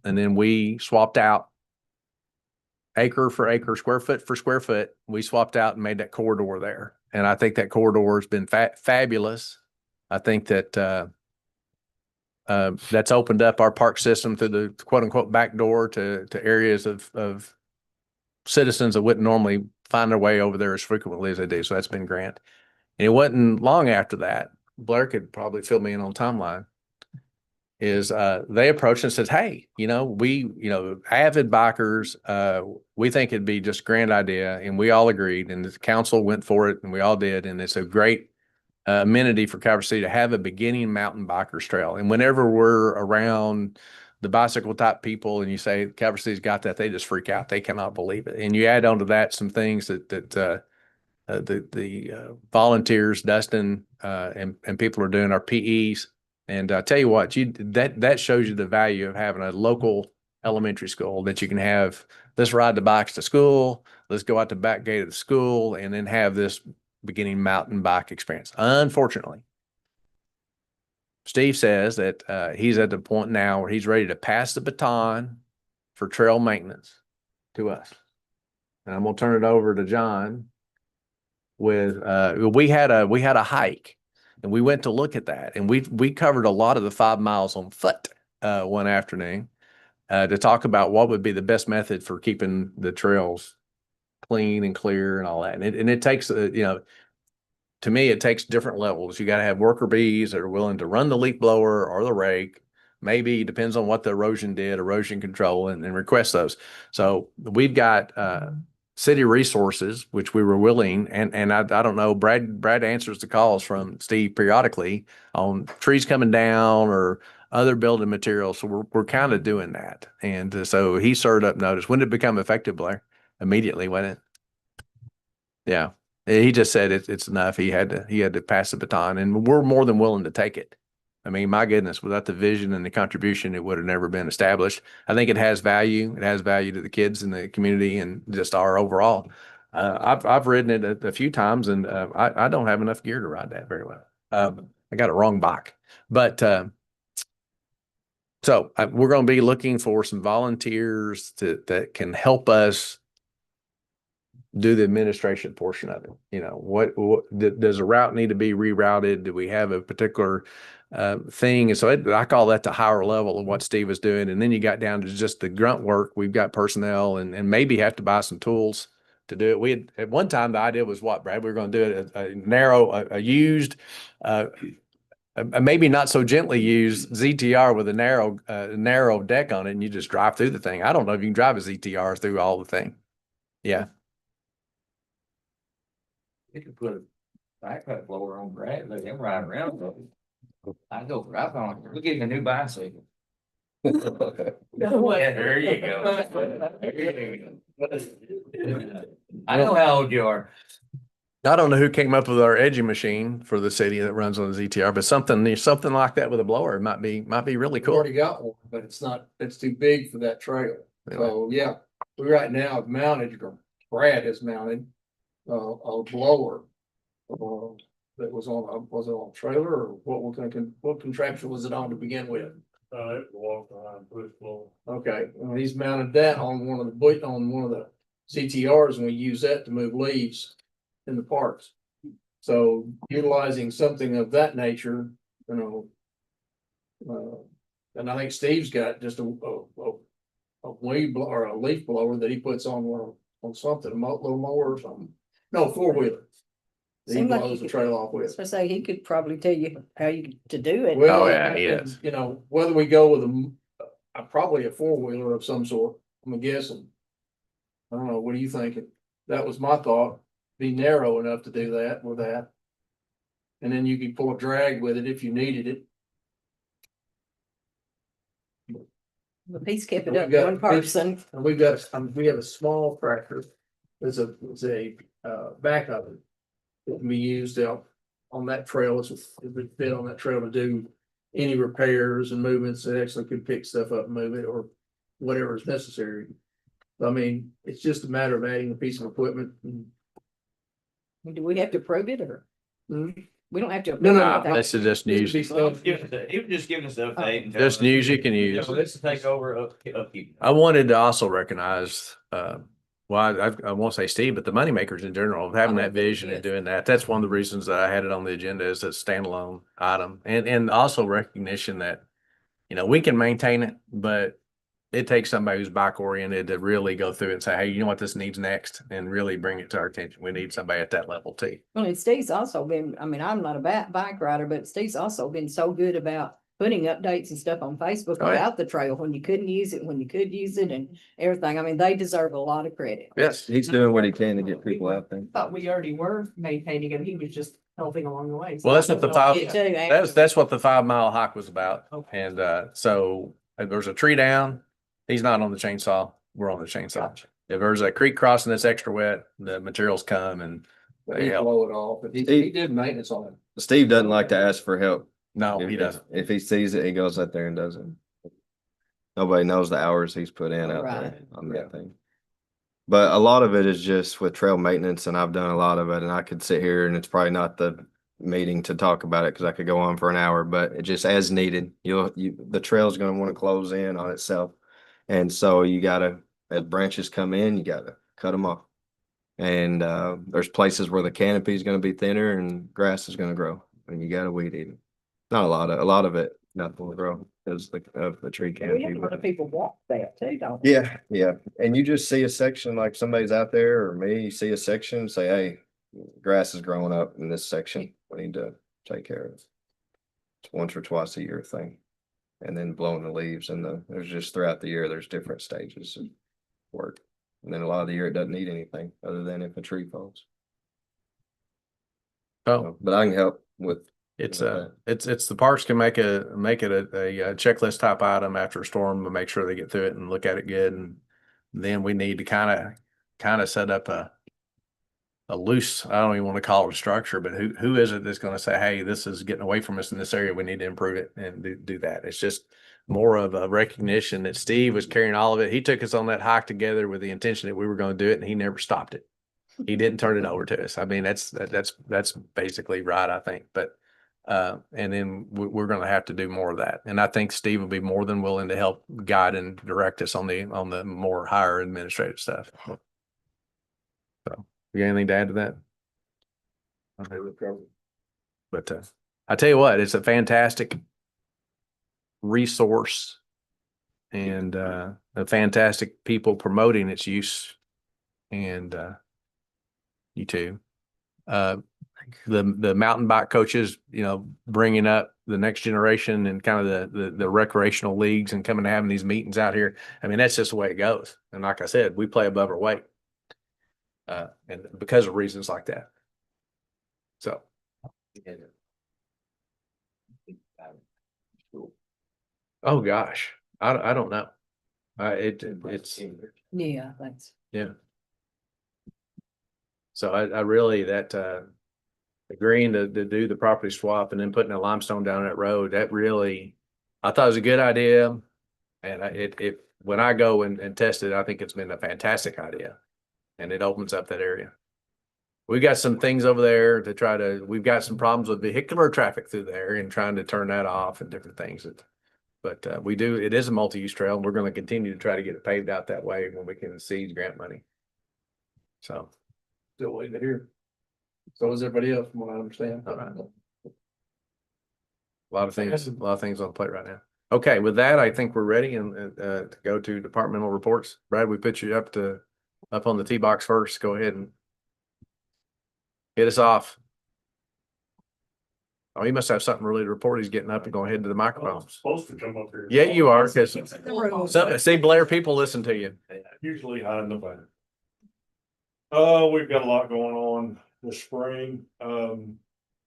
And then we swapped out acre for acre, square foot for square foot. We swapped out and made that corridor there. And I think that corridor has been fabulous. I think that that's opened up our park system through the quote unquote back door to areas of citizens that wouldn't normally find their way over there as frequently as they do. So that's been great. And it wasn't long after that, Blair could probably fill me in on timeline, is they approached and said, hey, avid bikers, we think it'd be just a grand idea. And we all agreed, and the council went for it, and we all did. And it's a great amenity for Calvert City to have a beginning mountain bikers trail. And whenever we're around the bicycle type people and you say Calvert City's got that, they just freak out. They cannot believe it. And you add on to that some things that the volunteers, Dustin, and people are doing our PEs. And I tell you what, that shows you the value of having a local elementary school that you can have. Let's ride the bikes to school. Let's go out the back gate of the school and then have this beginning mountain bike experience. Unfortunately, Steve says that he's at the point now where he's ready to pass the baton for trail maintenance to us. And I'm gonna turn it over to John with we had a hike and we went to look at that, and we covered a lot of the 5 miles on foot one afternoon to talk about what would be the best method for keeping the trails clean and clear and all that. And it takes to me, it takes different levels. You got to have worker bees that are willing to run the leaf blower or the rake. Maybe depends on what the erosion did, erosion control, and request those. So we've got city resources, which we were willing, and I don't know, Brad answers the calls from Steve periodically on trees coming down or other building materials. So we're kind of doing that. And so he served up notice. When did it become effective, Blair? Immediately, wasn't it? Yeah. He just said it's enough. He had to pass the baton, and we're more than willing to take it. I mean, my goodness, without the vision and the contribution, it would have never been established. I think it has value. It has value to the kids in the community and just our overall. I've ridden it a few times, and I don't have enough gear to ride that very well. I got a wrong bike, but so we're going to be looking for some volunteers that can help us do the administration portion of it. What does a route need to be rerouted? Do we have a particular thing? And so I call that the higher level of what Steve is doing. And then you got down to just the grunt work. We've got personnel and maybe have to buy some tools to do it. We had, at one time, the idea was what, Brad? We were going to do it a narrow, a used, maybe not so gently used ZTR with a narrow deck on it, and you just drive through the thing. I don't know if you can drive a ZTR through all the thing. Yeah. You could put a backpack blower on Brad, let him ride around. I go right on. We're getting a new bicycle. Yeah, there you go. I know how old you are. I don't know who came up with our edging machine for the city that runs on the ZTR, but something like that with a blower might be really We've cool. already got one, but it's too big for that trail. So, yeah, we right now have mounted, Brad has mounted a blower. That was it on a trailer, or what contraption was it on to begin with? It walked on push blower. Okay, well, he's mounted that on one of the CTRs, and we use that to move leaves in the parks. So utilizing something of that nature, and I think Steve's got just a weed blower or a leaf blower that he puts on something, a little mower or something. No, 4-wheeler. He Seemed like blows he the could- trail off with. So say he could probably tell you how to do it. Well, Oh, yeah, he and, is. Whether we go with probably a 4-wheeler of some sort, I'm guessing. I don't know, what are you thinking? That was my thought, be narrow enough to do that with that. And then you could pull a drag with it if you needed it. The piece kept it We've up got- one person. And we have a small tractor, it's a back of it. It can be used out on that trail, it would fit on that trail to do any repairs and movements. It actually could pick stuff up and move it or whatever is necessary. I mean, it's just a matter of adding a piece of equipment. Do we have to prove it or? Mhm. We don't have to. No, no, approve no. it. That's just news. He was just giving us the update. and Just telling us, news you can use. This to take over upkeep. I wanted to also recognize, I won't say Steve, but the moneymakers in general, of having that vision and doing that. That's one of the reasons that I had it on the agenda as a standalone item. And also recognition that, we can maintain it, but it takes somebody who's bike oriented to really go through it and say, hey, you know what this needs next, and really bring it to our attention. We need somebody at that level too. Well, and Steve's also been, I'm not a bike rider, but Steve's also been so good about putting updates and stuff on Facebook Oh, yeah. about the trail when you couldn't use it, when you could use it and everything. I mean, they deserve a lot of credit. Yes, he's doing what he can to get people out there. Thought we already were maintaining it. He was just helping along the way. Well, that's what the five, It too, that's what the 5 mile hike was about. Okay. And so if there's a tree down, he's not on the chainsaw, we're on the chainsaw. If there's a creek crossing that's extra wet, the materials come and But he help. blow it off, but he did maintenance on it. Steve doesn't like to ask for help. No, If- he doesn't. If he sees it, he goes out there and does it. Nobody knows the hours he's put in out there Right. on Yeah. that thing. But a lot of it is just with trail maintenance, and I've done a lot of it, and I could sit here and it's probably not the meeting to talk about it because I could go on for an hour, but it just as needed. The trail's gonna want to close in on itself. And so you gotta, as branches come in, you gotta cut them off. And there's places where the canopy is gonna be thinner and grass is gonna grow, and you gotta weed eat it. Not a lot of it, nothing will grow because of the tree We canopy. have a lot of people walk that too, don't they? Yeah, yeah. And you just see a section like somebody's out there or me, you see a section, say, hey, grass is growing up in this section. We need to take care of it. It's once or twice a year thing. And then blowing the leaves and there's just throughout the year, there's different stages of work. And then a lot of the year it doesn't need anything other than if a tree falls. Oh, But I can help with. it's with that. it's the parks can make it a checklist type item after a storm to make sure they get through it and look at it good. And then we need to kind of set up a loose, I don't even want to call it a structure, but who is it that's going to say, hey, this is getting away from us in this area. We need to improve it and do that. It's just more of a recognition that Steve was carrying all of it. He took us on that hike together with the intention that we were going to do it, and he never stopped it. He didn't turn it over to us. I mean, that's basically right, I think. But and then we're going to have to do more of that. And I think Steve will be more than willing to help guide and direct us on the more higher administrative stuff. So, you got anything to add to that? But I tell you what, it's a fantastic resource and a fantastic people promoting its use. And you too. The mountain bike coaches, bringing up the next generation and kind of the recreational leagues and coming to having these meetings out here. I mean, that's just the way it goes. And like I said, we play above our weight. And because of reasons like that. So. Oh gosh, I don't know. It's Yeah, that's. yeah. So I really agreeing to do the property swap and then putting a limestone down that road, that really, I thought it was a good idea. And when I go and test it, I think it's been a fantastic idea. And it opens up that area. We got some things over there we've got some problems with vehicular traffic through there and trying to turn that off and different things. But it is a multi-use trail and we're going to continue to try to get it paved out that way when we can seize grant money. So. Still waiting to hear. So is everybody else, from what I understand. All right. A lot of things on the plate right now. Okay, with that, I think we're ready and to go to departmental reports. Brad, we put you up on the tee box first. Go ahead and hit us off. Oh, he must have something really to report. He's getting up and going ahead to the microphone. I'm supposed to come up here. Yeah, you are. Because see, Blair, people listen to you. Usually hide in the back. We've got a lot going on this spring. Of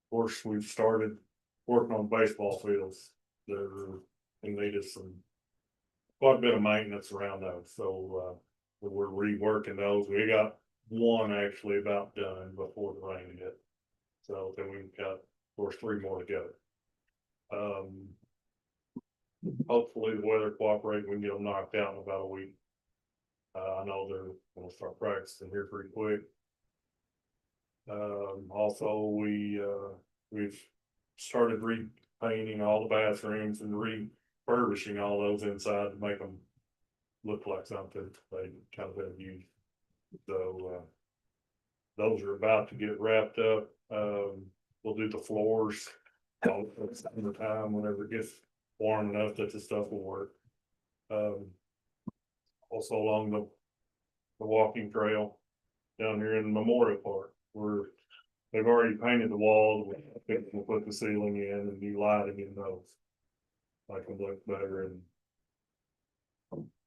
course, we've started working on baseball fields. They're in need of quite a bit of maintenance around those. So, we're reworking those. We got one actually about done before the rain hit. So then we've got, of course, 3 more to go. Hopefully the weather cooperates, we can get them knocked out in about a week. I know they're gonna start practicing here pretty quick. Also we've started repainting all the bathrooms and refurbishing all those inside to make them look like something they kind of have used. So, those are about to get wrapped up. We'll do the floors all in the time whenever it gets warm enough that the stuff will work. Also along the walking trail down here in Memorial Park, they've already painted the walls. We'll put the ceiling in and new lighting in those. Make them look better and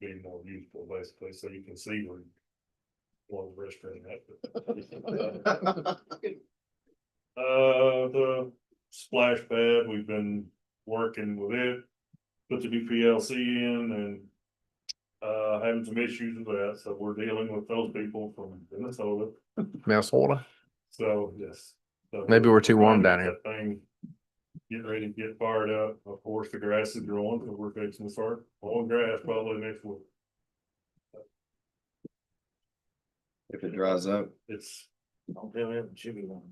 be more useful, basically, so you can see where one restaurant at. The splash pad, we've been working with it, put the new PLC in and having some issues with that, so we're dealing with those people from Minnesota. Minnesota. So, yes. So Maybe we're too warm trying to down get that thing, get ready to get fired up. Of course, the grass is growing, so we're fixing to start mowing grass probably next week. If it dries up. It's, Don't tell me it should be one.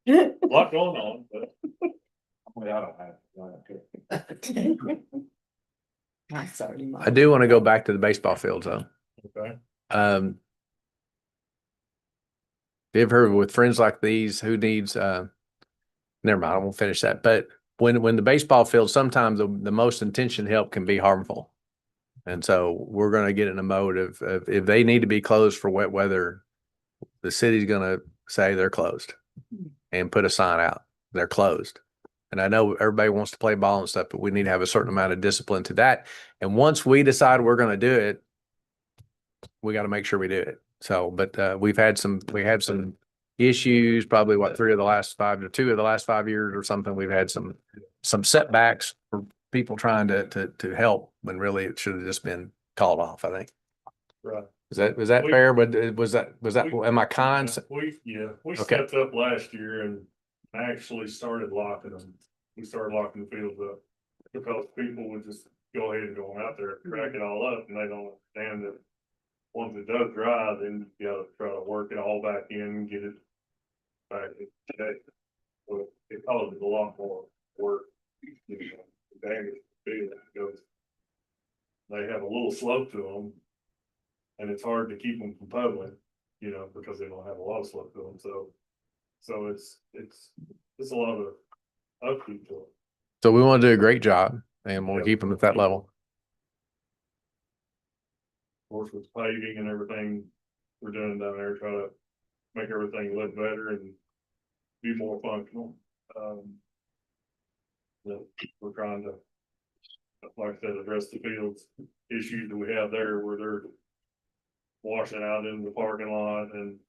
yeah, a lot going on, but Well, I don't have. I'm sorry. I do want to go back to the baseball fields though. okay. You've heard with friends like these, who needs, never mind, I won't finish that. But when the baseball field, sometimes the most intentioned help can be harmful. And so we're going to get in a mode of if they need to be closed for wet weather, the city's going to say they're closed and put a sign out. They're closed. And I know everybody wants to play ball and stuff, but we need to have a certain amount of discipline to that. And once we decide we're going to do it, we got to make sure we do it. So, but we had some issues, probably what, 2 of the last 5 years or something. We've had some setbacks for people trying to help when really it should have just been called off, I think. Right. Was that fair? But was that, am I kind? We Okay. stepped up last year and actually started locking them. We started locking the fields up because people would just go ahead and go out there, crack it all up, and they don't understand that once it does dry, then you gotta try to work it all back in and get it back in shape. So it causes a lot more work. You know, the damage to the field goes. They have a little slope to them. And it's hard to keep them from puddling, you know, because they don't have a lot of slope to them, so it's a lot of upkeep to them. So we want to do a great job and we'll Yeah. keep them at that level. Of course, with paving and everything we're doing down there, try to make everything look better and be more functional. That we're trying to, like I said, address the fields issues that we have there where they're washing out in the parking lot and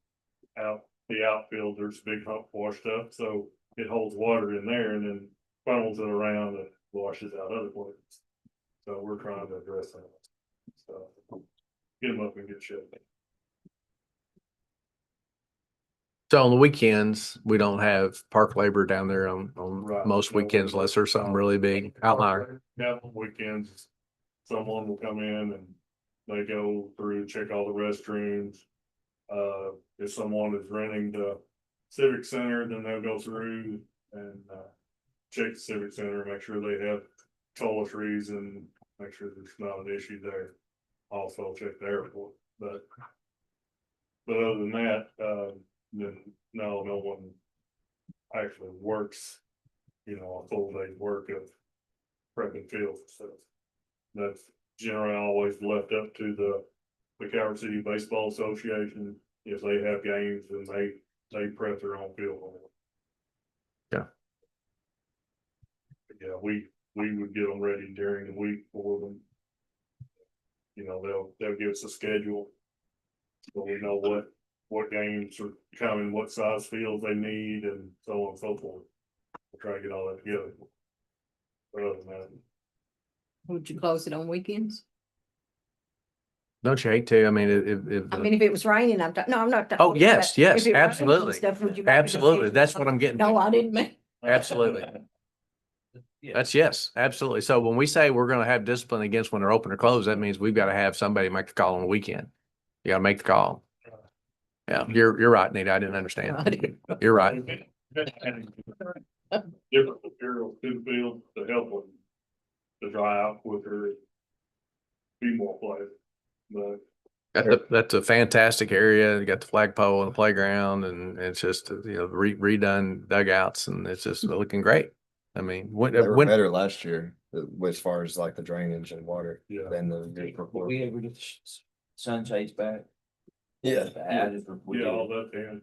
out the outfield, there's big hump washed up, so it holds water in there and then funnels it around and washes out other places. So we're trying to address that. So get them up in good shape. So on the weekends, we don't have park labor down there on Right. most weekends unless there's something really big outlier. Yeah, on weekends, someone will come in and they go through, check all the restrooms. If someone is renting the civic center, then they'll go through and, check the civic center, make sure they have toiletries and make sure there's not an issue there. Also check the airport, but other than that, then no one actually works, you know, a full day's work of prepping fields and stuff. That's generally always left up to the Calvert City Baseball Association. If they have games, then they prep their own field. Yeah. Yeah, we would get them ready during the week for them. You know, they'll give us a schedule. So we know what games are coming, what size fields they need and so on and so forth. We'll try to get all that together. But other than that, Would you close it on weekends? Don't you hate to? I mean, if I mean, if it was raining, I'm not. oh, yes, yes, If it rains and absolutely. stuff, would you make it Absolutely. official? That's what I'm getting. No, I didn't mean. Absolutely. Yeah. That's yes, absolutely. So when we say we're going to have discipline against when they're open or closed, that means we've got to have somebody make the call on the weekend. You got to make the call. Yeah, you're right, Nita. I didn't understand. You're right. different materials to the field to help them to dry out quicker, be more play. But That's a fantastic area. You got the flagpole and the playground and it's just, you know, redone dugouts and it's just looking great. I mean, They were when, better last year, as far as like the drainage and water yeah, than the year before. We ever get the sunshades back? Yeah. I just, we yeah, all did. that in.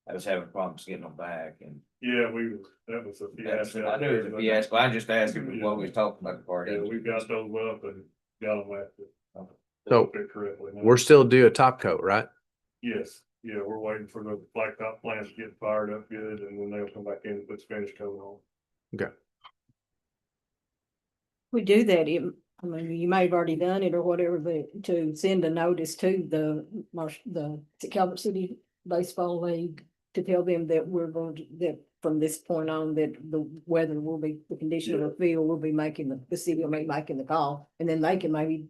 I was having problems getting them back and. Yeah, that was a fiasco. I knew it was a fiasco. I just asked him what we was talking about the party. Yeah, we got those up and got them after. So, correctly. we're still due a top coat, right? Yes, yeah, we're waiting for the blacktop plants to get fired up good and then they'll come back in and put Spanish coat on. We do that, I mean, you may have already done it or whatever, but to send a notice to the Calvert City Baseball League to tell them that we're going to, that from this point on, that the weather will be, the condition of the field will be making, the city will be making the call, and then they can maybe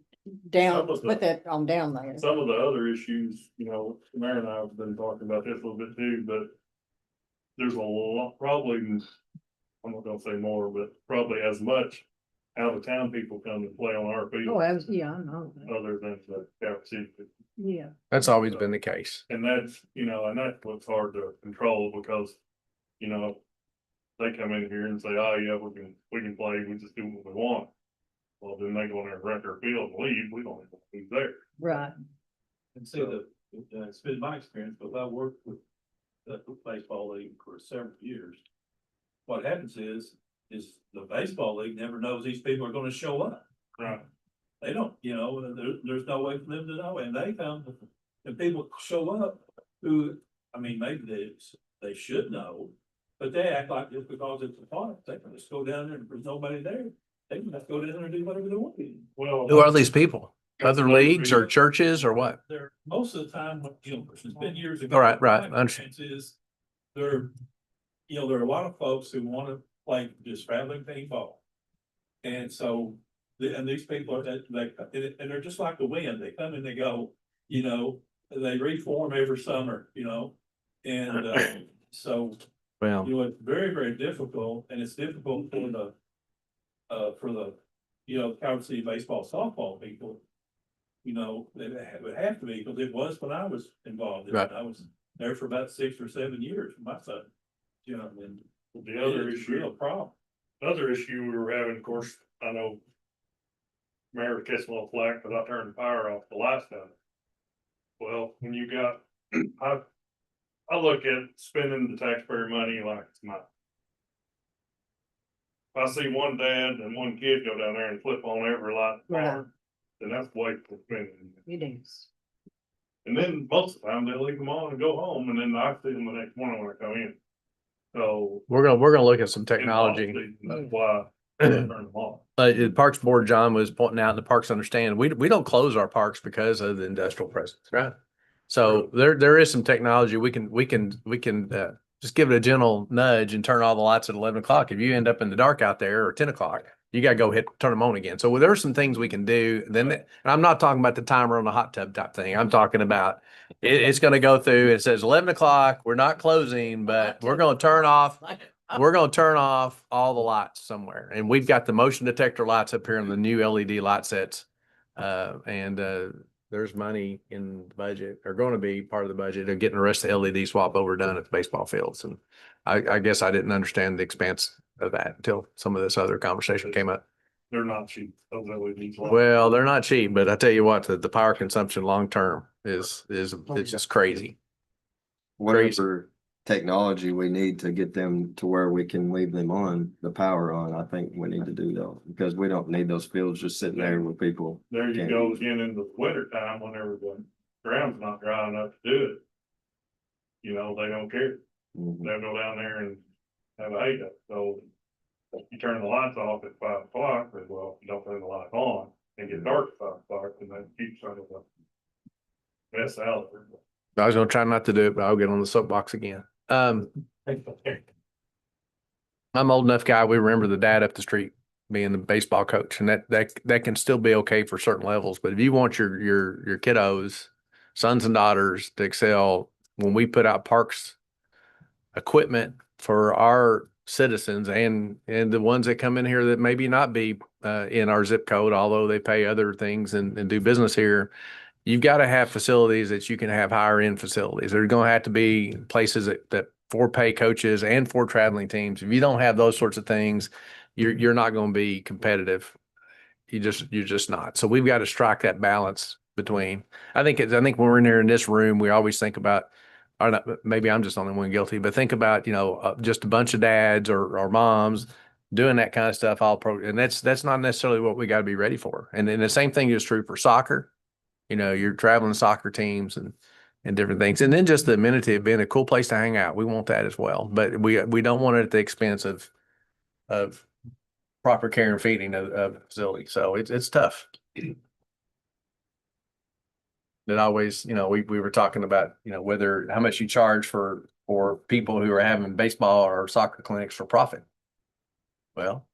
down, Some of the- put that on down there. Some of the other issues, you know, Mayor and I have been talking about this a little bit too, but there's a lot, probably, I'm not gonna say more, but probably as much out of town people come to play on our Oh, field yeah, I know. that. other than the Calvert City. Yeah, That's always been the case. And that's, you know, and that's what's hard to control because, you know, they come in here and say, oh, yeah, we can play, we just do what we want. Well, then they go in there and rent their field and leave, we don't know who's there. right. And see, it's been my experience, but I worked with the baseball league for several years. What happens is the baseball league never knows these people are gonna show up. Right. They don't, you know, there's no way for them to know, and they found that people show up who, I mean, maybe they should know, but they act like just because it's a park, they can just go down there and there's nobody there. They can just go down there and do whatever they want to. Well. Who are these people? That's Other another leagues or reason. churches or what? They're, most of the time, you know, it's been years ago. All right, right, my I understand. experience is there, you know, there are a lot of folks who want to play just traveling paintball. And so, and these people are, and they're just like the wind, they come and they go, you know, they reform every summer, you know? And, so, Well, you know, it's very, very difficult, and it's difficult for the, you know, Calvert City baseball, softball people. You know, it would have to be, because it was when I was involved. in it. Right. I was there for about 6 or 7 years, my son. You know, and The other it's a issue. real problem. Other issue we were having, of course, I know. Mayor was catching a little flack because I turned the power off the last time. Well, when you got, I look at spending the taxpayer money like it's mine. If I see one dad and one kid go down there and flip on every light, Right. then that's wasteful spending. It is. And then most of the time they leave them on and go home, and then I see them the next morning when I come in. So. we're gonna look at some in technology. honesty, that's why I turn them off. The Parks Board, John was pointing out, and the parks understand, we don't close our parks because of the industrial presence, right? So there is some technology, we can just give it a gentle nudge and turn all the lights at 11 o'clock. If you end up in the dark out there, or 10 o'clock, you gotta go turn them on again. So there are some things we can do. Then, and I'm not talking about the timer on the hot tub type thing. I'm talking about, it's gonna go through, it says 11 o'clock, we're not closing, but we're gonna turn off all the lights somewhere. And we've got the motion detector lights up here in the new LED light sets. There's money in the budget, or going to be part of the budget of getting the rest of the LED swap over done at the baseball fields. And I guess I didn't understand the expense of that until some of this other conversation came up. They're not cheap, those LEDs. Well, they're not cheap, but I tell you what, the power consumption long-term is just crazy. Whatever technology we need to get them to where we can leave them on, the power on, I think we need to do that. Because we don't need those fields just sitting there with people. There you go again in the winter time, whenever the ground's not dry enough to do it. You know, they don't care. Mhm. They'll go down there and have a hate up. So you turn the lights off at 5 o'clock, but well, you don't turn the lights on and get dark at 5 o'clock, and then keep some of the mess out there. I was gonna try not to do it, but I'll get on the soapbox again. I'm old enough guy, we remember the dad up the street being the baseball coach, and that can still be okay for certain levels. But if you want your kiddos, sons and daughters to excel, when we put out parks equipment for our citizens and the ones that come in here that maybe not be in our zip code, although they pay other things and do business here, you've got to have facilities that you can have higher end facilities. There's going to have to be places that for pay coaches and for traveling teams. If you don't have those sorts of things, you're not going to be competitive. You're just not. So we've got to strike that balance between. I think when we're in here in this room, we always think about, or not, maybe I'm just the only one guilty, but think about, just a bunch of dads or moms doing that kind of stuff and that's not necessarily what we got to be ready for. And then the same thing is true for soccer. You're traveling soccer teams and different things. And then just the amenity of being a cool place to hang out. We want that as well. But we don't want it at the expense of proper care and feeding of the facility. So it's tough. It always, we were talking about, whether, how much you charge for people who are having baseball or soccer clinics for profit. Well,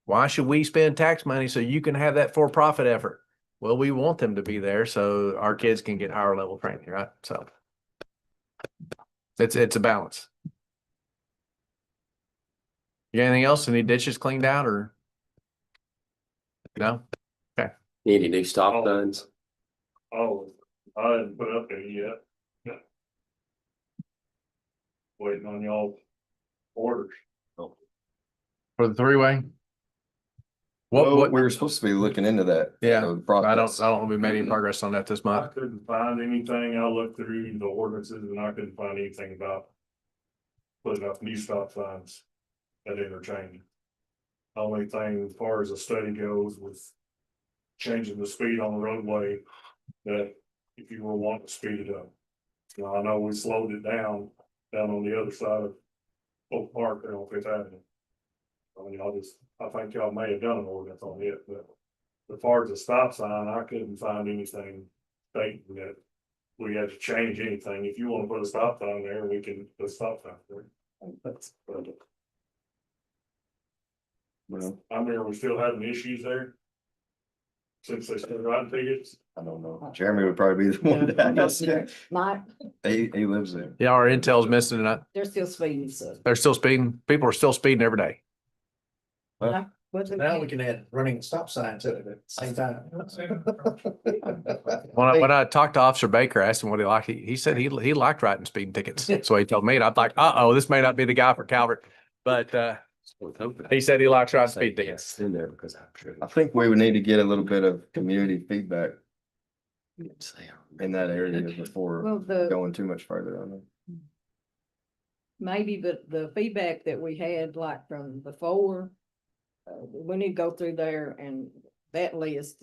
why should we spend tax money so you can have that for-profit effort? Well, we want them to be there so our kids can get higher level training, right? So it's a balance. You got anything else? Any ditches cleaned out or? No? Need any new stop signs? Oh, I didn't put up any yet. Waiting on y'all orders. For the three-way? Well, What, we were supposed to be looking into that. Yeah, the I don't process. think we made any progress on that this I month. couldn't find anything. I looked through the ordinances and I couldn't find anything about putting up new stop signs at interchange. Only thing as far as the study goes with changing the speed on the roadway, that if you were wanting to speed it up. Now, I know we slowed it down on the other side of Oak Park there on Fifth Avenue. I mean, I think y'all may have done an ordinance on it, but as far as the stop sign, I couldn't find anything stating that we had to change anything. If you want to put a stop sign there, we can put a stop sign there. Well, I mean, are we still having issues there? Since they started writing tickets? I don't know. Jeremy would probably be the one to ask. Mike, He lives there. Yeah, our intel's missing and they're still speeding, so. they're still speeding. People are still speeding every day. Now we can add running stop sign to it at the same time. When I talked to Officer Baker, I asked him what he liked. He said he liked writing speeding tickets. So he told me, and I'm like, this may not be the guy for Calvert. But he said he likes writing speed tickets. In there because I'm sure. I think we would need to get a little bit of community feedback in that area before Well, going too much further on it. maybe, but the feedback that we had like from before, we need to go through there and that list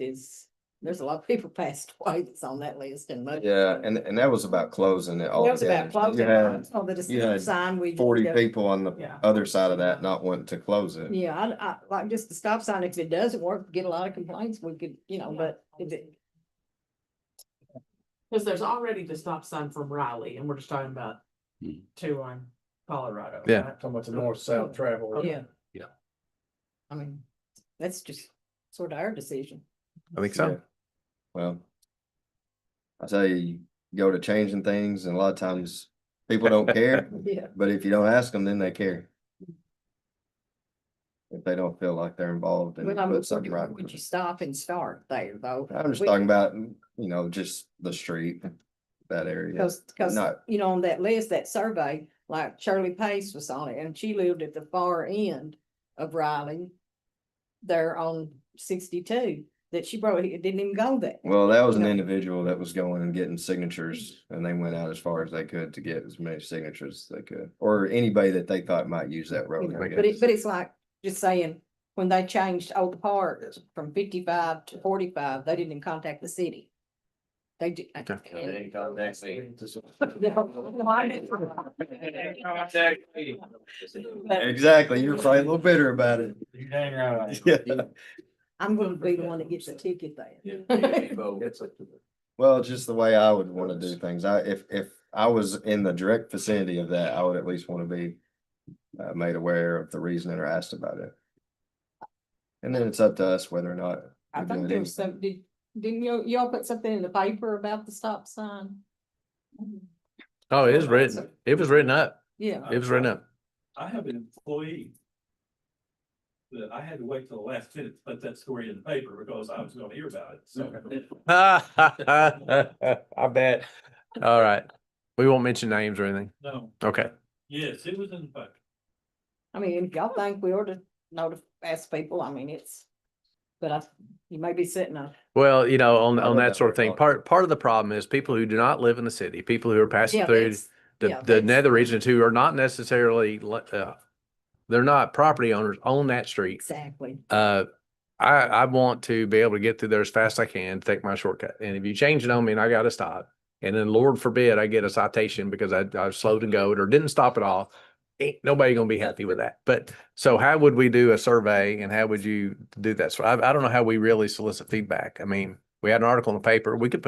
there's a lot of people passed away that's on that list and. Yeah, and that was about closing it all. That was about closing. you had Sign we. 40 people on the Yeah. other side of that not wanting to close it. Yeah, I like just the stop sign, if it doesn't work, get a lot of complaints, we could, but if it, Cause there's already the stop sign from Riley and we're just talking about two on Colorado. Yeah. right? Talking about the north-south travel. yeah. Yeah. I mean, that's just sort of our decision. I think so. Yeah. Well, I tell you, you go to changing things and a lot of times people don't care, Yeah. but if you don't ask them, then they care. If they don't feel like they're involved and Well, I mean, put something right. would you stop and start there though? I'm just talking about, just the street, that area. Cause, Not- on that list, that survey, like Shirley Pace was on it and she lived at the far end of Riley. There on 62, that she probably didn't even go there. Well, that was an You know. individual that was going and getting signatures and they went out as far as they could to get as many signatures as they could. Or anybody that they thought might use that road. I But guess. it's like, just saying, when they changed Old Park from 55 to 45, they didn't even contact the city. They did. They didn't contact me. Contact me. Exactly, you're probably a little bitter about it. You dang right. Yeah. I'm gonna be the one that gets the ticket there. Well, it's just the way I would want to do things. If I was in the direct vicinity of that, I would at least want to be made aware of the reasoning or asked about it. And then it's up to us whether or not. I we do think it there was some, didn't y'all put something in the paper about the stop sign? Oh, it is written. It was written up. Yeah. It was written up. I have an employee that I had to wait till the last minute to put that story in the paper because I was gonna hear about it, so. I bet. All right. We won't mention names or anything. No, Okay. yes, it was in the paper. I mean, if y'all think we ought to ask people, I mean, you may be sitting on. Well, on I know that that sort of very thing, well. part of the problem is people who do not live in the city, people who are passing Yeah, through that's- the yeah, that's- nether regions who are not necessarily, they're not property owners on that street. Exactly. I want to be able to get through there as fast as I can, take my shortcut. And if you change it on me and I got to stop, and then Lord forbid I get a citation because I slowed and go or didn't stop at all, ain't nobody gonna be happy with that. But so how would we do a survey and how would you do that? So I don't know how we really solicit feedback. I mean, we had an article in the paper. We could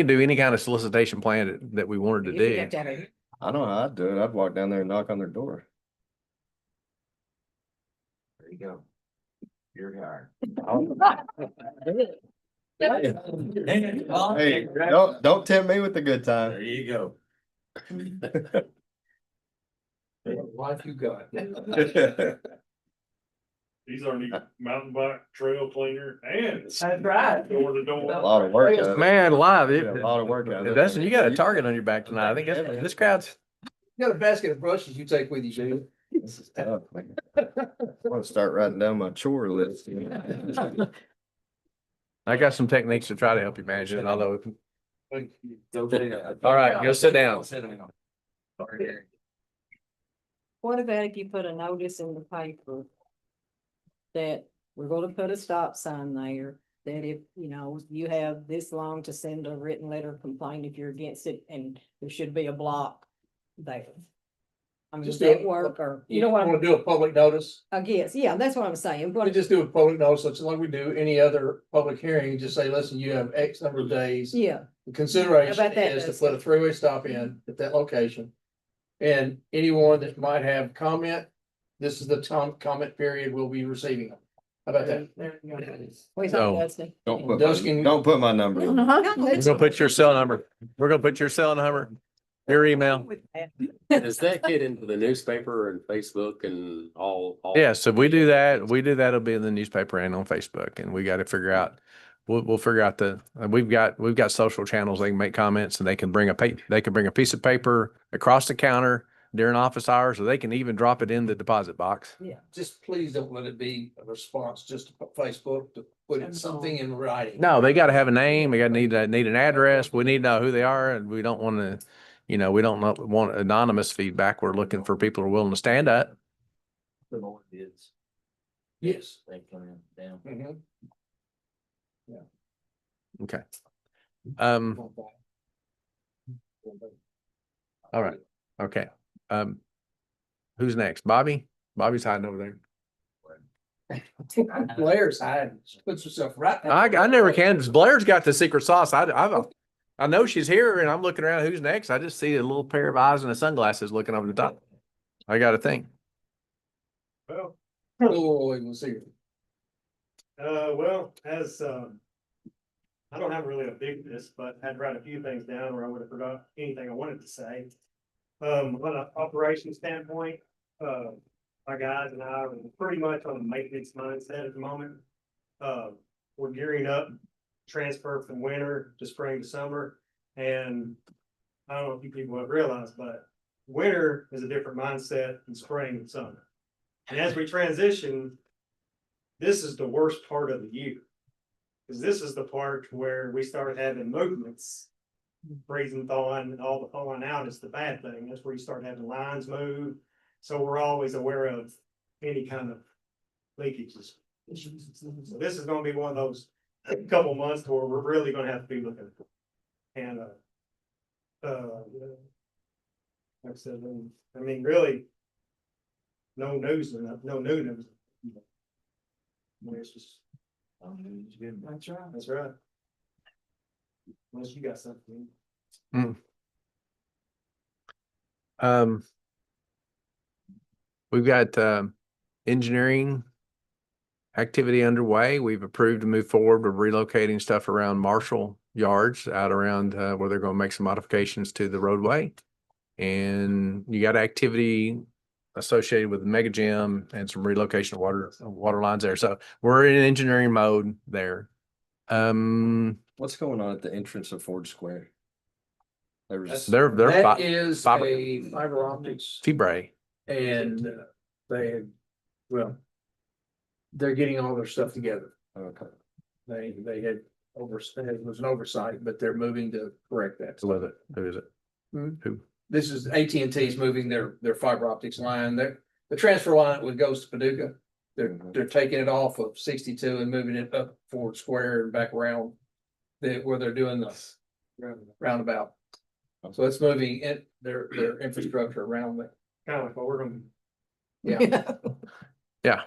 do any kind of solicitation plan that we wanted to If you do. have to have a- I know how I'd do it. I'd walk down there and knock on their door. There you go. You're hired. Hey, don't tempt me with the good There time. you go. Life you got. These are the mountain bike trail cleaner and That's right. door to A door. lot of work. out of it. Man, live. Yeah, a lot of work. out of it. Dustin, you got a target on your back tonight. I think this crowd's. You got a basket of brushes you take with you, dude. This is tough, man. I want to start writing down my chore list. I got some techniques to try to help you manage it, although. Go sit down. All right, go sit down. Sit down. Sorry. What about if you put a notice in the paper that we're gonna put a stop sign there, that if, you know, you have this long to send a written letter of complaint if you're against it, and there should be a block there. I mean, does Just do that it. work, or, You you know what, wanna do a public notice? I guess, yeah, that's what I'm saying, We but, just do a public notice, such like we do any other public hearing, just say, listen, you have X number of days. yeah, The consideration How about that, is to Dustin? put a three-way stop in at that location. And anyone that might have comment, this is the comment period we'll be receiving. How about that? we So- thought that's the. Don't put my number in. We're gonna put your cell number. We're gonna put your cell number, your email. Does that get into the newspaper and Facebook and all? Yeah, so we do that, it'll be in the newspaper and on Facebook, and we gotta figure out. We'll figure out we've got social channels. They can make comments and they can bring a piece of paper across the counter during office hours, or they can even drop it in the deposit box. Just please don't let it be a response just to Facebook, to put in something in writing. No, they gotta have a name, they gotta need an address, we need to know who they are, and we don't wanna, we don't want anonymous feedback. We're looking for people who are willing to stand up. The more bids, Yes. they come in down. Mhm. Okay. All right, okay. Who's next? Bobby? Bobby's hiding over there. Blair's hiding, she puts herself right. I never can. Blair's got the secret sauce. I know she's here and I'm looking around. Who's next? I just see a little pair of eyes and the sunglasses looking over the top. I got to think. Well, Lloyd was here. Well, as, I don't have really a big list, but I'd write a few things down or I would have forgot anything I wanted to say. On an operation standpoint, my guys and I are pretty much on a maintenance mindset at the moment. We're gearing up, transfer from winter to spring to summer. And I don't know if you people have realized, but winter is a different mindset than spring and summer. And as we transition, this is the worst part of the year. Because this is the part where we start having movements, freezing, thawing, and all the thawing out is the bad thing. That's where you start having lines move. So we're always aware of any kind of leakages. So this is gonna be one of those couple months where we're really gonna have to be looking. And, like I said, I mean, really, no news, no new news. I mean, it's just. That's right. That's right. Unless you got something. We've got engineering activity underway. We've approved to move forward with relocating stuff around Marshall yards out around where they're going to make some modifications to the roadway. And you got activity associated with the mega gym and some relocation of water lines there. So we're in engineering mode there. What's going on at the entrance of Ford Square? There was, They're That is fiber- a fiber optics Fibre. and they, well, they're getting all their stuff together. okay. They had it was an oversight, but they're moving to correct that. Who is it? Who is it? Hmm? Who? This is AT&T's moving their fiber optics line. The transfer line that goes to Paducah. They're taking it off of 62 and moving it up Ford Square and back around where they're doing the roundabout. So it's moving their infrastructure around kind of like what we're gonna. Yeah. Yeah.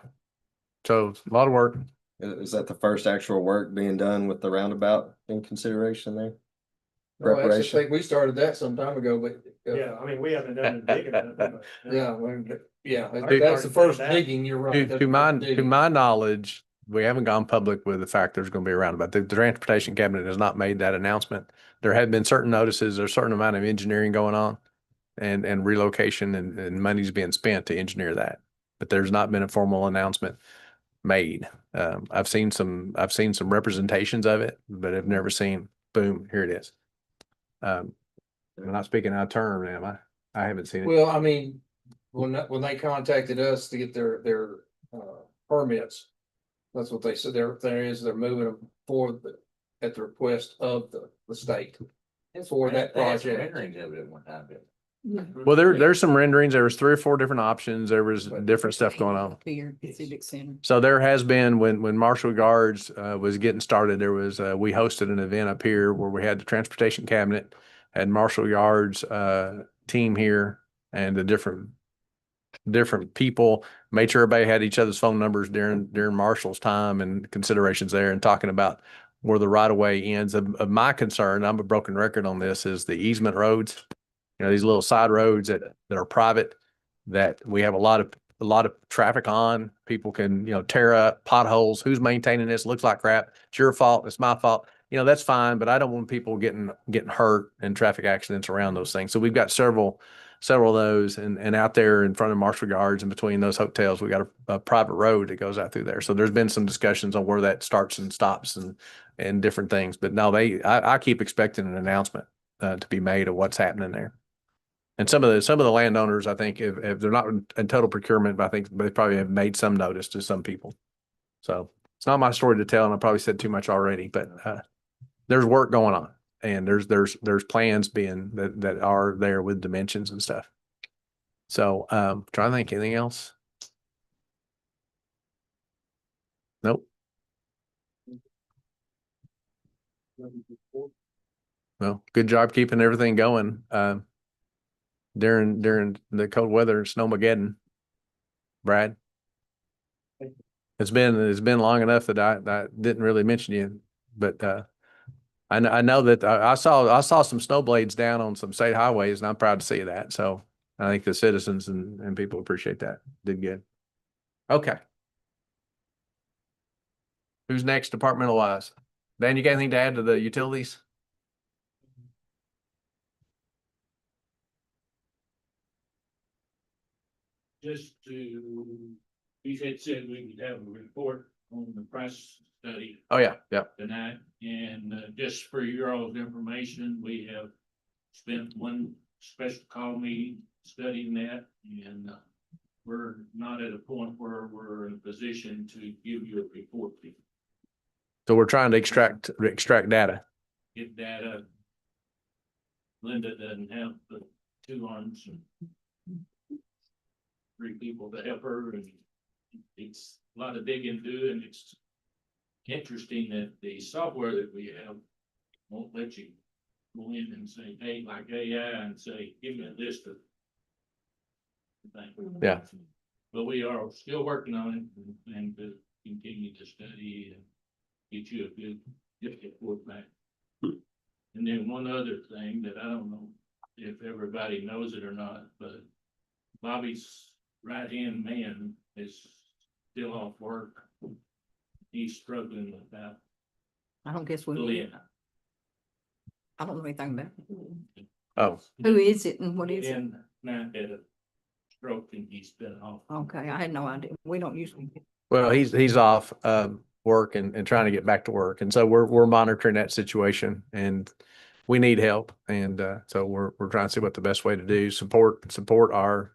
So a lot of work. Is that the first actual work being done with the roundabout in consideration there? No, I actually Preparation. think we started that some time ago, but. Yeah, I mean, we haven't done the digging. of it, but, Yeah, yeah, Dude, that's the first that- digging, you're right. that's To the my, first to digging. my knowledge, we haven't gone public with the fact there's going to be a roundabout. The transportation cabinet has not made that announcement. There have been certain notices, there's a certain amount of engineering going on and relocation and money's being spent to engineer that. But there's not been a formal announcement made. I've seen some representations of it, but I've never seen, boom, here it is. I'm not speaking out of turn, am I? I haven't seen it. Well, I mean, when they contacted us to get their permits, that's what they said, they're moving them at the request of the state. For that They had some project. renderings of it at one time, but Well, there's some renderings. There was 3 or 4 different options. There was different stuff going on. Here, Civic Center. So there has been, when Marshall Guards was getting started, there was, we hosted an event up here where we had the transportation cabinet, had Marshall Guards team here and the different people, made sure everybody had each other's phone numbers during Marshall's time and considerations there, and talking about where the right of way ends. Of my concern, I'm a broken record on this, is the easement roads. You know, these little side roads that are private, that we have a lot of traffic on. People can, tear up potholes. Who's maintaining this? Looks like crap. It's your fault. It's my fault. That's fine, but I don't want people getting hurt in traffic accidents around those things. So we've got several of those, and out there in front of Marshall Guards and between those hotels, we got a private road that goes out through there. So there's been some discussions on where that starts and stops and different things. But no, I keep expecting an announcement to be made of what's happening there. And some of the landowners, I think, if they're not in total procurement, but I think they probably have made some notice to some people. So it's not my story to tell, and I probably said too much already, but there's work going on, and there's plans being that are there with dimensions and stuff. So trying to think anything else. Nope. Well, good job keeping everything going. During the cold weather and snowmageddon, Brad. It's been long enough that I didn't really mention you, but I know that I saw some snow blades down on some state highways, and I'm proud to see that. So I think the citizens and people appreciate that. Did good. Okay. Who's next, departmental wise? Dan, you got anything to add to the utilities? Just to, we had said we could have a report on the price study Oh yeah, yeah. tonight, and just for your all's information, we have spent one special call meeting studying that, and we're not at a point where we're in a position to give you a report. So we're trying to extract data. Get data. Linda doesn't have the 2 arms and 3 people to help her, and it's a lot of digging to do, and it's interesting that the software that we have won't let you go in and say, hey, like AI, and say, give me a list of things. Yeah. But we are still working on it and to continue to study and get you a good report back. And then one other thing that I don't know if everybody knows it or not, but Bobby's right-hand man is still off work. He's struggling with that. I don't guess we, Lynn. I don't know anything about it. Oh, Who is it and what is it? Lynn Matt had a stroke and he's been off. Okay, I had no idea. We don't usually. well, he's off work and trying to get back to work, and so we're monitoring that situation, and we need help, and so we're trying to see what the best way to do, support our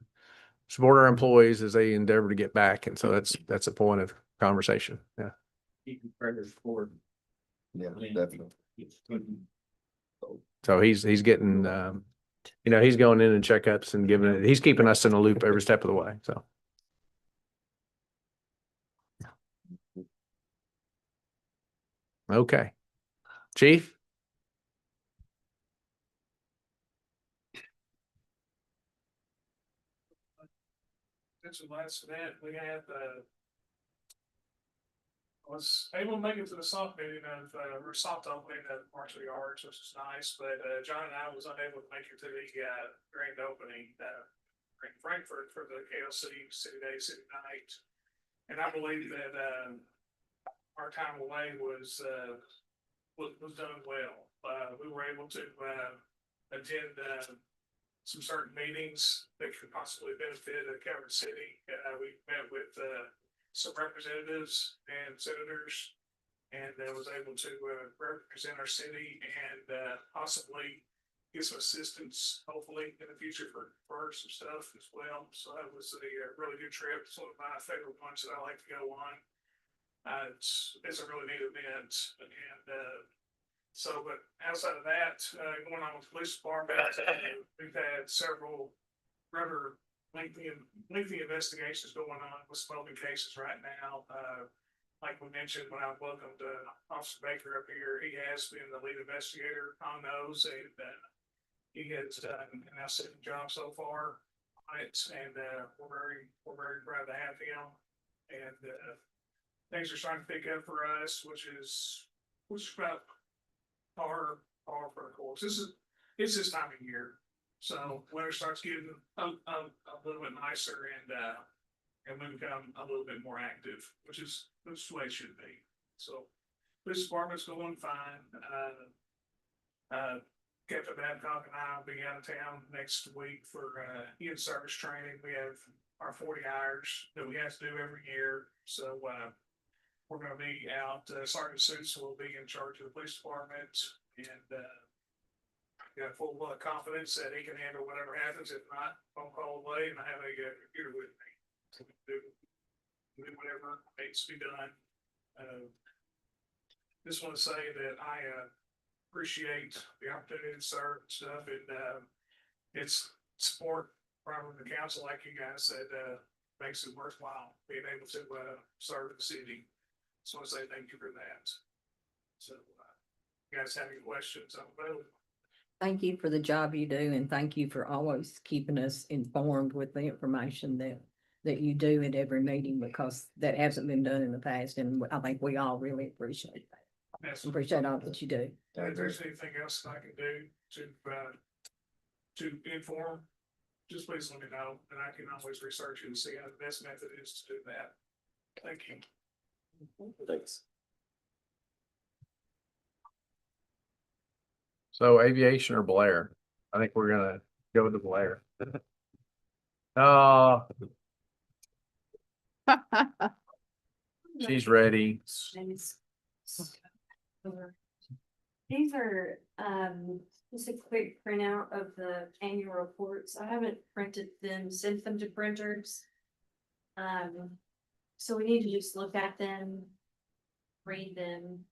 employees as they endeavor to get back, and so that's a point of conversation. Yeah. Keeping prayers forward. Yeah, definitely. So he's getting he's going in and checkups and he's keeping us in the loop every step of the way. So. Okay. Chief? this was last event, we had, was able to make it to the soft meeting of, or soft opening of Marshall Yards, which is nice, but, John and I was unable to make it to the, grand opening, in Frankfurt for the KLC City Day, City Night. And I believe that, our time away was done well. We were able to, attend, some certain meetings that could possibly benefit Calvert City. We met with, some representatives and senators, and was able to represent our city and possibly get some assistance, hopefully in the future for some stuff as well. So that was a really good trip. It's one of my favorite ones that I like to go on. It's a really neat event, and so, but outside of that, going on with the police department, we've had several rather lengthy investigations going on with smoking cases right now. Like we mentioned, when I welcomed Officer Baker up here, he has been the lead investigator on those, and he has done an outstanding job so far on it, and we're very proud to have him. And things are starting to pick up for us, which is about par for the course. It's this time of year. So winter starts getting a little bit nicer, and we become a little bit more active, which is the way it should be. So this department's going fine. Captain Babcock and I will be out of town next week for in-service training. We have our 40 hours that we have to do every year. So we're going to be out. Sergeant Suits will be in charge of the police department, and got full confidence that he can handle whatever happens. If not, phone call away, and I have a computer with me to do whatever needs to be done. Just want to say that I appreciate the opportunity to serve and stuff, and it's support from the council, like you guys said, makes it worthwhile being able to serve the city. So I want to say thank you for that. So, you guys have any questions? I'm available. Thank you for the job you do, and thank you for always keeping us informed with the information that you do at every meeting, because that hasn't been done in the past, and I think we all really appreciate that. Yes. Appreciate all that you do. If there's anything else I can do to inform, just please let me know, and I can always research and see how the best method is to do that. Thank you. Thanks. So aviation or Blair? I think we're gonna go to Blair. Oh, she's ready. These are just a quick printout of the annual reports. I haven't printed them, sent them to printers. So we need to just look at them, read them,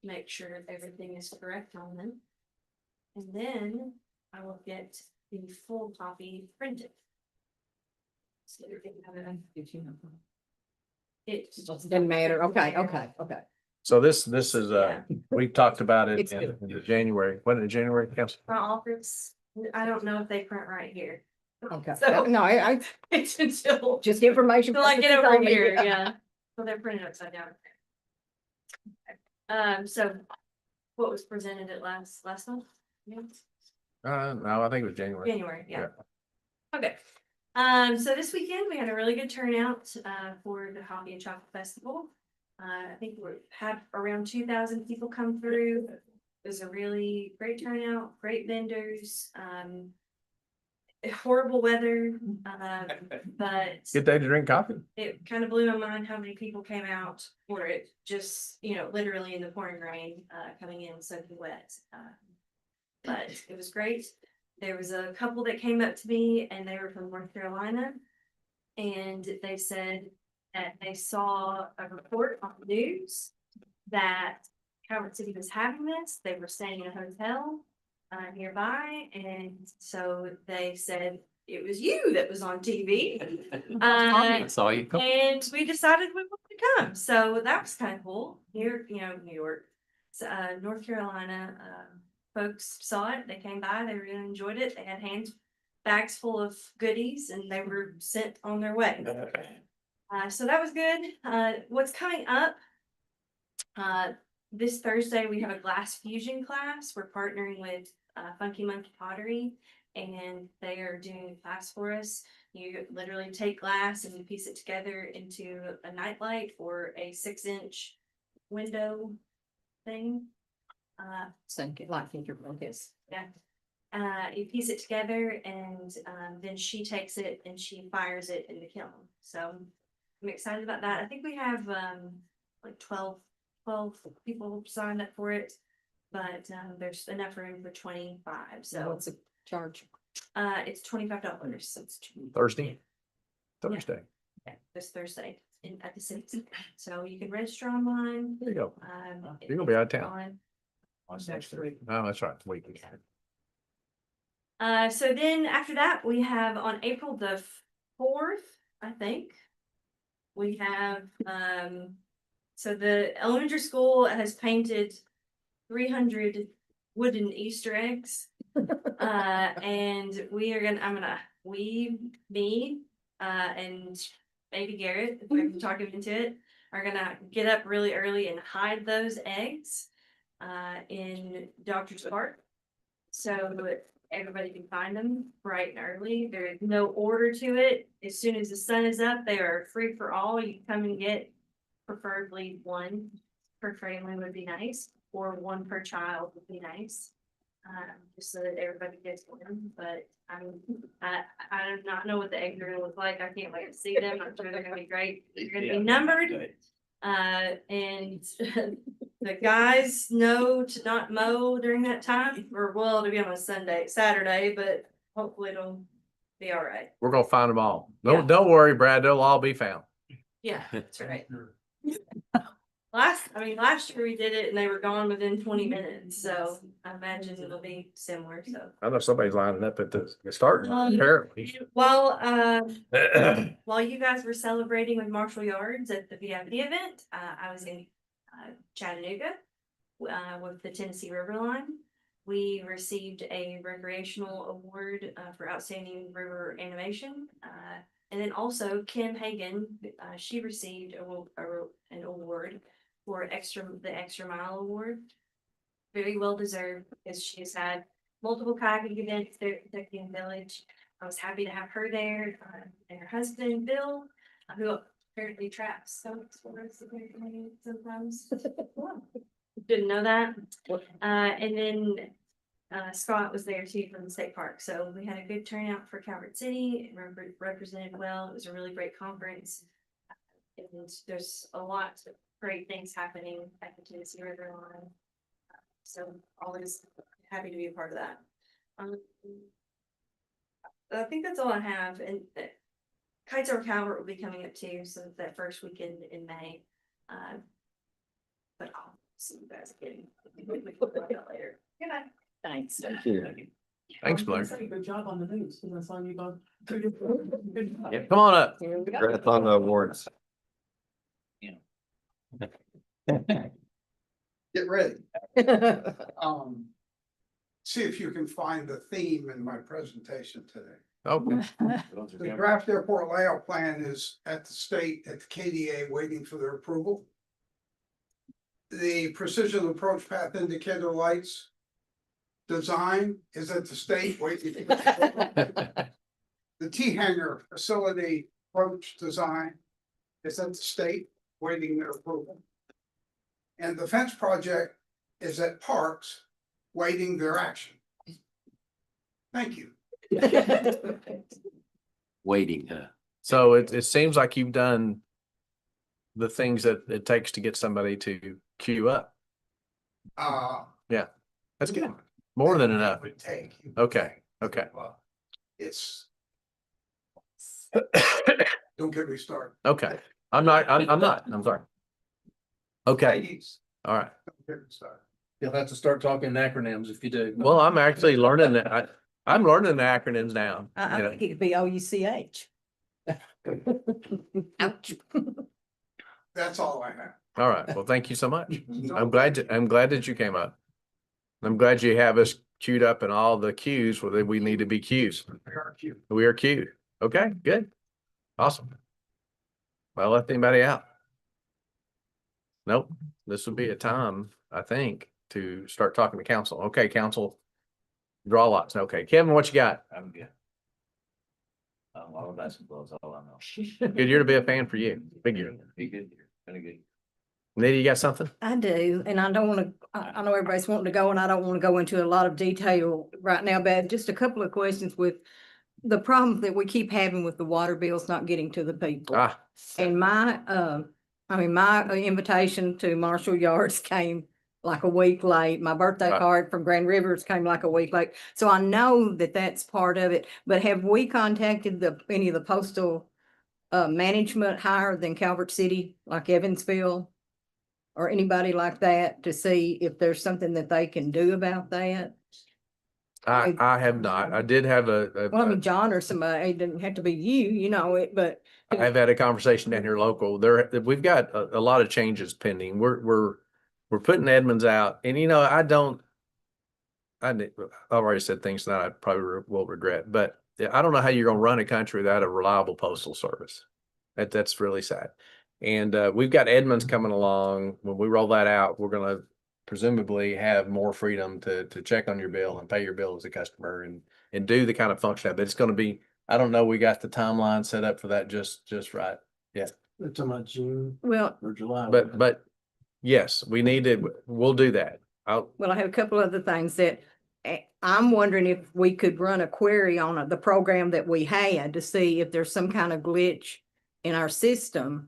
make sure everything is correct on them. And then I will get the full copy printed. So we can have it. Doesn't matter. Okay. So this is, Yeah. we talked about it It's in the January, when in January, council? My office, I don't know if they print right here. Okay. So- No, I It's until just information. I get purposes over only. here, yeah. So they're printed upside down. So what was presented at last month? Yeah. No, I think it was January. January, yeah. Yeah. Okay. So this weekend we had a really good turnout for the Coffee and Chocolate Festival. I think we had around 2,000 people come through. It was a really great turnout, great vendors, horrible weather, but Good day to drink coffee. it kind of blew my mind how many people came out for it, just, literally in the pouring rain, coming in soaking wet. But it was great. There was a couple that came up to me and they were from North Carolina. And they said that they saw a report on the news that Calvert City was having this. They were staying in a hotel nearby. And so they said it was you that was on TV. I saw you. And we decided we wanted to come. So that was kind of cool. Here, New York, North Carolina, folks saw it. They came by, they really enjoyed it. They had bags full of goodies and they were sent on their way. So that was good. What's coming up? This Thursday, we have a glass fusion class. We're partnering with Funky Monkey Pottery, and they are doing a class for us. You literally take glass and you piece it together into a nightlight or a 6-inch window thing. Like your focus. Yeah. You piece it together and then she takes it and she fires it in the kiln. So I'm excited about that. I think we have like 12 people signed up for it, but there's enough room for 25. So What's the charge? it's $25. So it's Thursday. yeah, this Thursday at the city. So you can register online. There you go. You're gonna be out of town. Next week. Oh, that's right. Wait. So then after that, we have on April the 4th, I think, we have, so the elementary school has painted 300 wooden Easter eggs. And me, and maybe Garrett, if I can talk him into it, are gonna get up really early and hide those eggs, in Doctor's Park. So everybody can find them bright and early. There is no order to it. As soon as the sun is up, they are free for all. You come and get preferably one per family would be nice, or one per child would be nice. Just so that everybody gets one, but I do not know what the eggs are gonna look like. I can't wait to see them. I'm sure they're gonna be great. They're gonna be numbered. And the guys know to not mow during that time, or well, to be on a Saturday, but hopefully it'll be all right. We're gonna find them all. Yeah. Don't worry, Brad. They'll all be found. Yeah, that's right. Last year we did it and they were gone within 20 minutes, so I imagine it'll be similar, so. I know somebody's lining up at the start. Apparently. While you guys were celebrating with Marshall Yards at the VIP event, I was in Chattanooga with the Tennessee River Line. We received a recreational award for outstanding river animation. And then also Kim Hagan, she received an award for the Extra Mile Award. Very well deserved, because she has had multiple kayaking events there at Kentucky Village. I was happy to have her there, and her husband, Bill, who apparently traps sometimes. Didn't know that. And then Scott was there too from the state park. So we had a good turnout for Calvert City. It represented well. It was a really great conference. And there's a lot of great things happening at the Tennessee River Line. So always happy to be a part of that. I think that's all I have. And Kites Over Calvert will be coming up too. So that first weekend in May. But I'll see you guys again later. Good night. Thanks. Thanks, Blair. Good job on the news. I saw you go. Yeah, come on up. Here we go. Congrats on the awards. Get ready. See if you can find the theme in my presentation today. Okay. The draft airport layout plan is at the state, at the KDA, waiting for their approval. The precision approach path indicator lights design is at the state, waiting. The T-hanger facility approach design is at the state, waiting their approval. And the fence project is at Parks, waiting their action. Thank you. Waiting, huh? So it seems like you've done the things that it takes to get somebody to queue up. That's good. More than enough. It would take. Okay. It's. Don't get me started. Okay. I'm not. I'm sorry. Okay. Ladies, All right. don't get me started. You'll have to start talking acronyms if you do. Well, I'm actually learning that. I'm learning the acronyms now. I you know. think it could be OUCH. Ouch. That's all I have. All right. Well, thank you so much. I'm glad that you came up. I'm glad you have us queued up in all the queues where we need to be queues. We are queued. Okay, good. Awesome. Well, left anybody out? Nope. This would be a time, I think, to start talking to council. Okay, council. Draw lots. Okay, Kevin, what you got? I'm good. All of basketball is all I know. Good year to be a fan for you. Big year. Be good year, been a good. Nita, you got something? I do, and I don't want to, I know everybody's wanting to go, and I don't want to go into a lot of detail right now, but just a couple of questions with the problem that we keep having with the water bills not getting to the people. Ah, And my invitation to Marshall Yards came like a week late. My birthday Right. card from Grand Rivers came like a week late. So I know that that's part of it, but have we contacted any of the postal management higher than Calvert City, like Evansville? Or anybody like that to see if there's something that they can do about that? I have not. I did have Well, I mean, John or somebody, it didn't have to be you, but. I've had a conversation down here local. We've got a lot of changes pending. We're putting Edmonds out, and I've already said things that I probably will regret, but I don't know how you're gonna run a country without a reliable postal service. That's really sad. And we've got Edmonds coming along. When we roll that out, we're gonna presumably have more freedom to check on your bill and pay your bill as a customer and do the kind of function. But it's gonna be, I don't know, we got the timeline set up for that just right. Yeah. It's about June Well, or July. But yes, we'll do that. I have a couple other things that I'm wondering if we could run a query on the program that we had to see if there's some kind of glitch in our system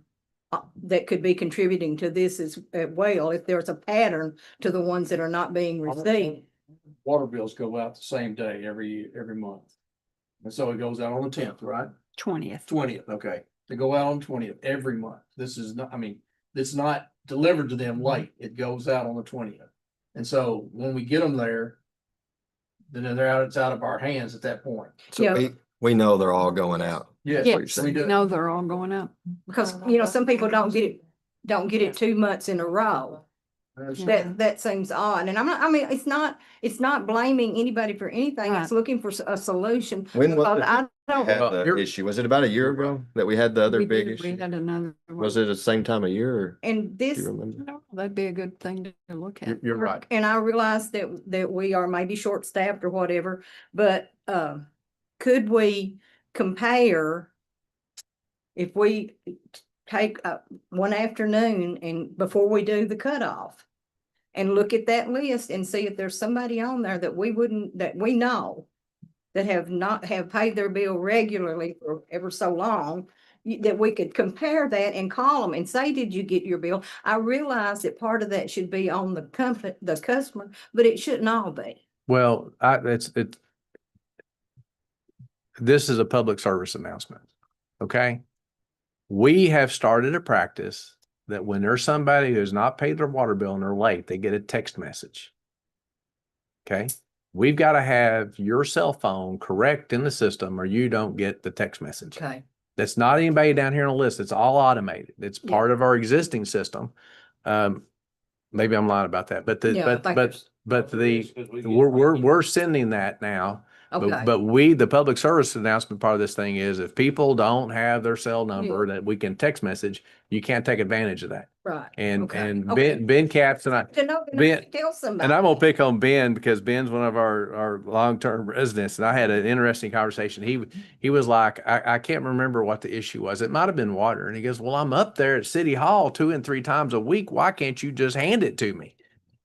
that could be contributing to this as well, if there's a pattern to the ones that are not being received. Water bills go out the same day every month. And so it goes out on the 10th, right? 20th. 20th, okay. They go out on 20th every month. This is not, it's not delivered to them late. It goes out on the 20th. And so when we get them there, then it's out of our hands at that point. So Yeah. we know they're all going out. Yes, Yes. we do. No, they're all going up. Because, some people don't get it 2 months in a row. That seems odd. And it's not blaming anybody for anything. It's looking for a solution. When was Because it I don't. had the issue? Was it about a year ago that we had the other big issue? had another. Was it the same time of year or And do this, you remember? that'd be a good thing to look at. You're right. And I realize that we are maybe short-staffed or whatever, but could we compare if we take one afternoon and before we do the cutoff and look at that list and see if there's somebody on there that we know that have paid their bill regularly for ever so long, that we could compare that and call them and say, did you get your bill? I realize that part of that should be on the customer, but it shouldn't all be. Well, this is a public service announcement. Okay. We have started a practice that when there's somebody who's not paid their water bill and they're late, they get a text message. Okay. We've got to have your cell phone correct in the system or you don't get the text message. Okay. That's not anybody down here on the list. It's all automated. It's part of our existing system. Maybe I'm lying about that, we're sending that now. Okay. But the public service announcement part of this thing is if people don't have their cell number that we can text message, you can't take advantage of that. Right. And Okay. Ben Capps and I, Ben, Tell somebody. and I'm gonna pick on Ben because Ben's one of our long-term residents, and I had an interesting conversation. He was like, I can't remember what the issue was. It might have been water. And he goes, well, I'm up there at City Hall 2 and 3 times a week. Why can't you just hand it to me?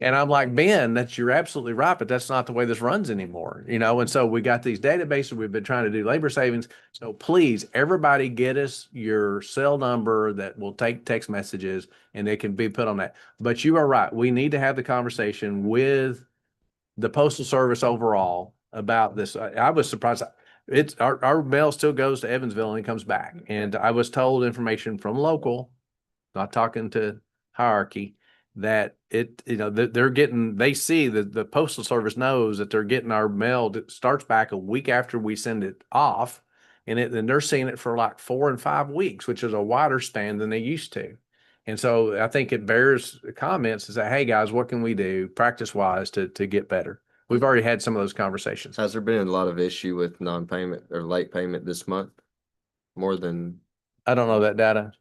And I'm like, Ben, you're absolutely right, but that's not the way this runs anymore, And so we got these databases. We've been trying to do labor savings. So please, everybody get us your cell number that will take text messages and they can be put on that. But you are right. We need to have the conversation with the Postal Service overall about this. I was surprised. Our mail still goes to Evansville and it comes back. And I was told information from local, not talking to hierarchy, that they see that the Postal Service knows that they're getting our mail that starts back a week after we send it off. And they're seeing it for like 4 and 5 weeks, which is a wider span than they used to. And so I think it bears comments to say, hey guys, what can we do practice wise to get better? We've already had some of those conversations. Has there been a lot of issue with non-payment or late payment this month? More than, I don't know that data.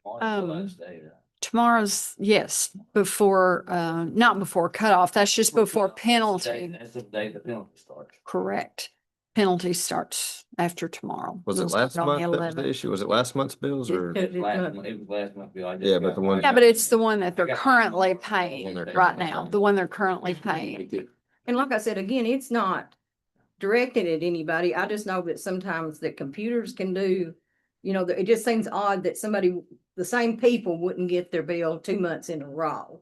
Tomorrow's, yes, before, not before cutoff. That's just before penalty. That's the day the penalty starts. Correct. Penalty starts after tomorrow. was it It'll last start on month the that was the 11th. issue? Was it last month's bills or? It was last month, Bill. I just Yeah, but got the one- mine. Yeah, but it's the one that they're I got- currently paying right now, the one they're currently paying. And like I said, again, it's not directed at anybody. I just know that sometimes that computers can do, you know, it just seems odd that somebody, the same people wouldn't get their bill 2 months in a row.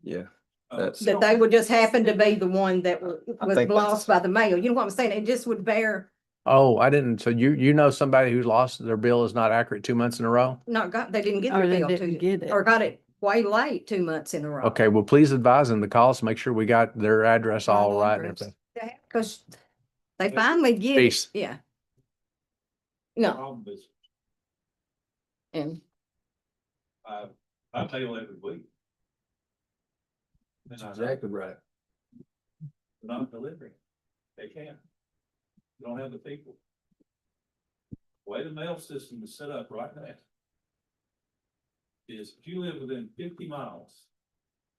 Yeah, Uh, that's, That they would just happen to be the one that was think lost by the mail. You know what I'm saying? It just would bear, Oh, I didn't. So you know somebody who's lost their bill is not accurate 2 months in a row? they didn't get Or their they bill didn't get it. or got it way late 2 months in a row. Okay, well, please advise them to call us, make sure we got their address all right and everything. Cause they finally get it, Peace. yeah. No, Problem is, and I mail every week. And I know Exactly right. they're not delivering. They can't. You don't have the people. The way the mail system is set up right now is if you live within 50 miles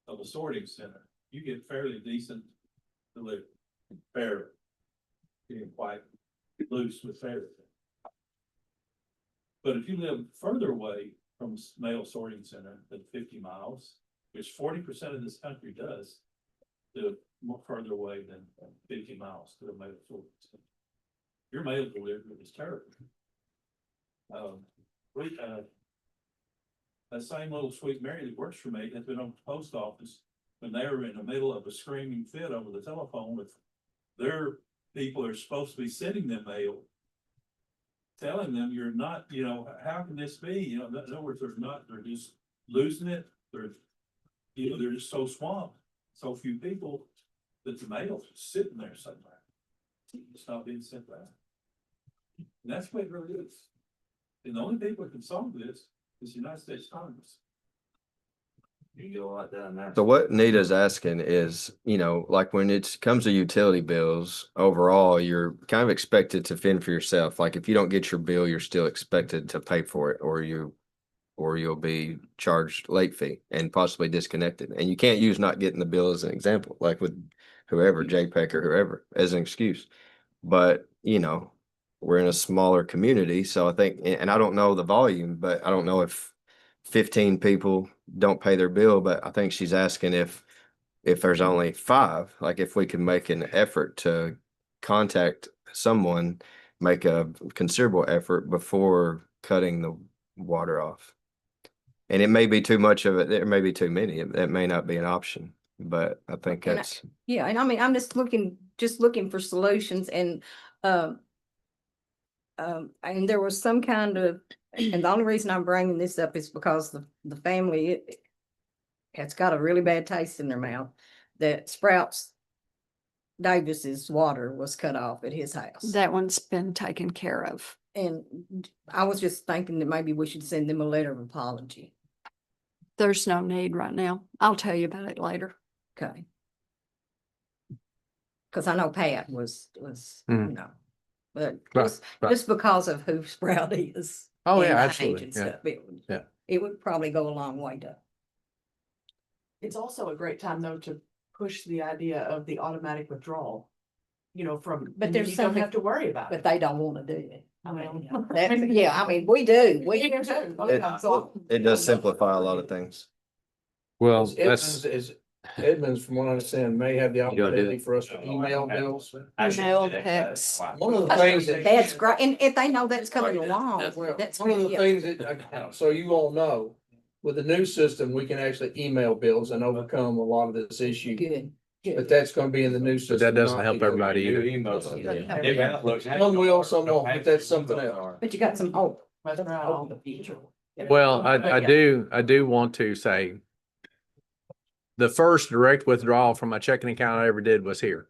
of a sorting center, you get fairly decent delivery. Fairly. Getting quite loose with everything. But if you live further away from a mail sorting center than 50 miles, which 40% of this country does, live more further away than 50 miles to the mail sorting center. Your mail delivery is terrible. That same little sweet Mary that works for me has been on the post office when they were in the middle of a screaming fit over the telephone with their people are supposed to be sending them mail. Telling them you're not, you know, how can this be? You know, in other words, they're just losing it. They're just so swamped. So few people that the mail's just sitting there somewhere. It's not being sent back. And that's what it really is. And the only people that can solve this is the United States Congress. You get a lot done now. so what Nita's asking is, you know, like when it comes to utility bills, overall, you're kind of expected to fend for yourself. Like if you don't get your bill, you're still expected to pay for it, or you'll be charged late fee and possibly disconnected. And you can't use not getting the bill as an example, like with whoever, JPEG or whoever, as an excuse. But, you know, we're in a smaller community, so I think, and I don't know the volume, but I don't know if 15 people don't pay their bill, but I think she's asking if there's only 5, like if we can make an effort to contact someone, make a considerable effort before cutting the water off. And it may be too much of it, there may be too many, that may not be an option, but I think And that's, yeah, and I mean, I'm just looking for solutions and, and there was some kind of, and the only reason I'm bringing this up is because the family has got a really bad taste in their mouth that Sprouts Davis's water was cut off at his house. That one's been taken care of. And I was just thinking that maybe we should send them a letter of apology. There's no need right now. I'll tell you about it later. Okay. Cause I know Pat was, you Mhm. know, but Right, just because of who Sprout is. Oh, and yeah, the absolutely. age and Yeah. stuff, Yeah. It would probably go a long way to. It's also a great time though to push the idea of the automatic withdrawal. You know, from, But and there's you don't some have to worry about But it. they don't wanna do it. I mean, Yeah, I mean, we do, We do too. Oh, It- yeah, so- it does simplify a lot of things. Well, Edmonds that's, Edmonds, from what I understand, may have the gonna do opportunity it? for us to email bills. Email, text. One of the things that. That's great, and if they know that's coming along, Well, that's. one of the yeah. things that, so you all know, with the new system, we can actually email bills and overcome a lot of this issue. Good. But that's gonna be in the new system. but that doesn't not help the- everybody either. Some will, some won't, but that's something else. But you got some hope. Whether or not on the future. Well, I do want to say the first direct withdrawal from my checking account I ever did was here.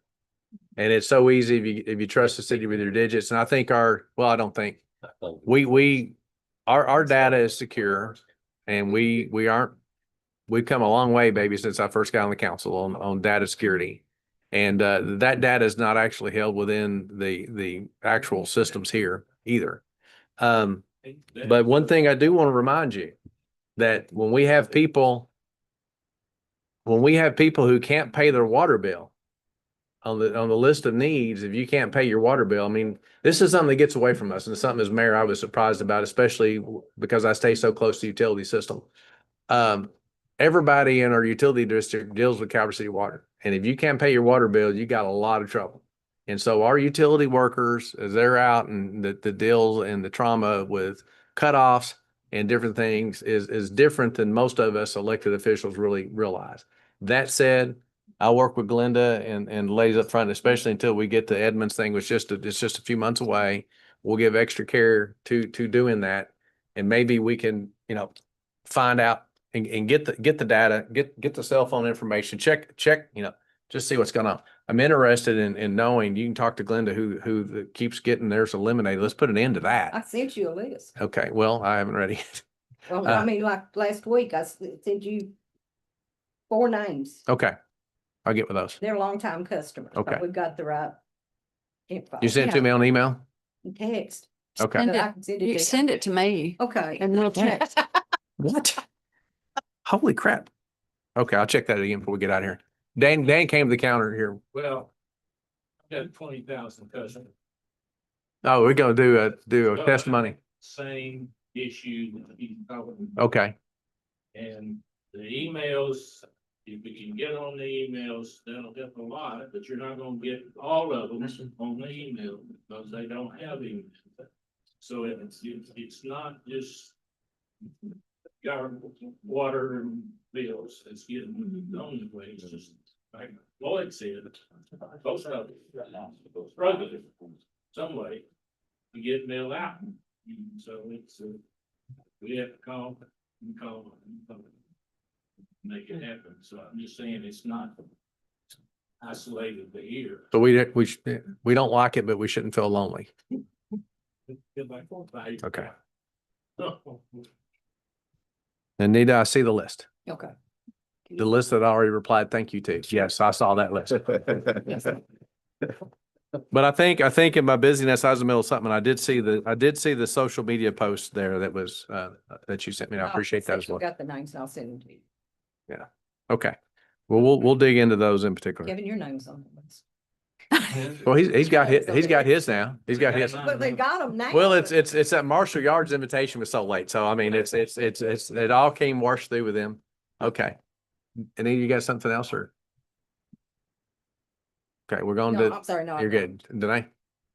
And it's so easy if you trust the city with your digits. And I think I don't think our data is secure and we've come a long way, baby, since I first got on the council on data security. And that data is not actually held within the actual systems here either. But one thing I do want to remind you that when we have people who can't pay their water bill on the list of needs, if you can't pay your water bill, I mean, this is something that gets away from us, and it's something as mayor I was surprised about, especially because I stay so close to the utility system. Everybody in our utility district deals with Calvert City Water, and if you can't pay your water bill, you got a lot of trouble. And so our utility workers, as they're out and the deals and the trauma with cutoffs and different things is different than most of us elected officials really realize. That said, I'll work with Glenda and ladies up front, especially until we get the Edmonds thing, which it's just a few months away. We'll give extra care to doing that. And maybe we can, find out and get the data, get the cell phone information, check, just see what's going on. I'm interested in knowing, you can talk to Glenda who keeps getting theirs eliminated. Let's put an end to I that. sent you a list. Okay, well, I haven't read it. Well, I mean, like last week, I sent you 4 names. Okay, I'll get with those. They're longtime customers. Okay. But we've got the right info. You sent it to me on email? Text. Okay. But I can send it to You you. send it to me Okay. and we'll check. What? Holy crap. Okay, I'll check that again before we get out of here. Dan came to the counter here. Well, I've got 20,000 customers. Oh, we're gonna do a testimony. Same issue that he's talking about. Okay, And the emails, if we can get on the emails, that'll help a lot, but you're not gonna get all of them on the email because they don't have email. So it's not just our water and bills, it's getting the only way, it's just like Lloyd said, most of it struggling some way to get mail out. So it's, we have to call and call and call. Make it happen. So I'm just saying it's not isolated to here. so we don't like it, but we shouldn't feel lonely. Okay. Anita, I see the list. Okay. The list that I already replied, thank you to. Yes, I saw that list. But I think in my busyness, I was in the middle of something. I did see the social media post there that was that you sent me. I appreciate that as well. Got the names and I'll send them to you. Yeah. Okay. Well, we'll dig into those in particular. Kevin, your name's on the list. Well, he's got his now. He's got his. But they got them now. Well, it's that Marshall Yards invitation was so late. So I mean, it all came washed through with him. Okay. And then you got something else or? Okay, we're going No, to, I'm sorry, no. you're good. Danae?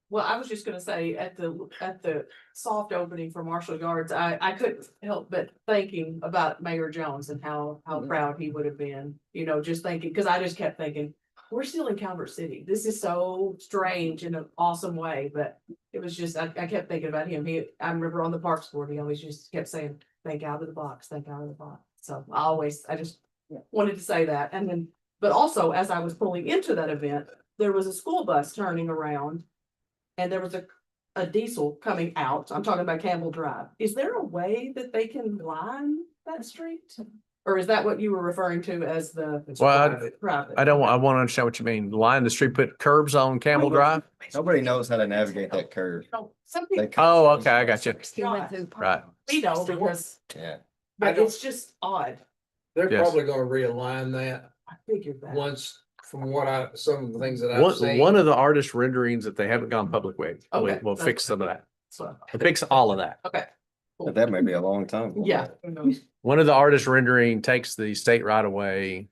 Well, I was just gonna say, at the soft opening for Marshall Yards, I couldn't help but thinking about Mayor Jones and how proud he would have been, just thinking, cause I just kept thinking, we're still in Calvert City. This is so strange in an awesome way, but it was just, I kept thinking about him. I remember on the Parks Board, he always just kept saying, think out of the box, think out of the box. So I just wanted to say that. And then, but also as I was pulling into that event, there was a school bus turning around and there was a diesel coming out. I'm talking about Campbell Drive. Is there a way that they can line that street? Or is that what you were referring to as the? Well, private? I want to understand what you mean. Line the street, put curbs on Campbell Drive? Nobody knows how to navigate that curve. Some people. Oh, okay, I got you. Right. We know because, Yeah. but it's just odd. They're Yes. probably gonna realign that I figured that. once, from some of the things that I've seen. One of the artist renderings that they haven't gone public with, Okay. we'll fix some of that. So, We'll fix all of that. okay. But that may be a long time. Yeah. One of the artist rendering takes the state right of way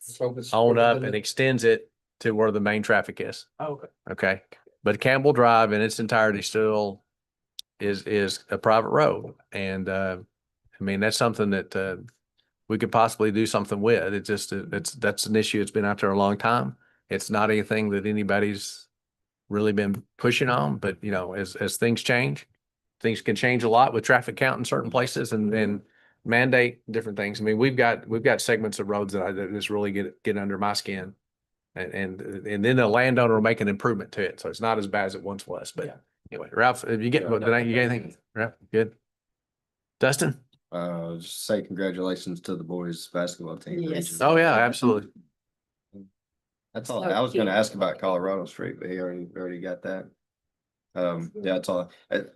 on up and extends it to where the main traffic is. Okay. Okay, but Campbell Drive in its entirety still is a private road. And I mean, that's something that we could possibly do something with. It just, that's an issue. It's been out there a long time. It's not anything that anybody's really been pushing on, but as things change, things can change a lot with traffic count in certain places and mandate different things. I mean, we've got segments of roads that just really get under my skin. And then the landowner will make an improvement to it. So it's not as bad as it once was, but anyway, Ralph, if you get, did you get anything? Ralph, good. Dustin? Just say congratulations to the boys basketball team. Yes. Oh, yeah, absolutely. That's all. So I was gonna cute. ask about Colorado Street, but he already got that. Yeah, that's all.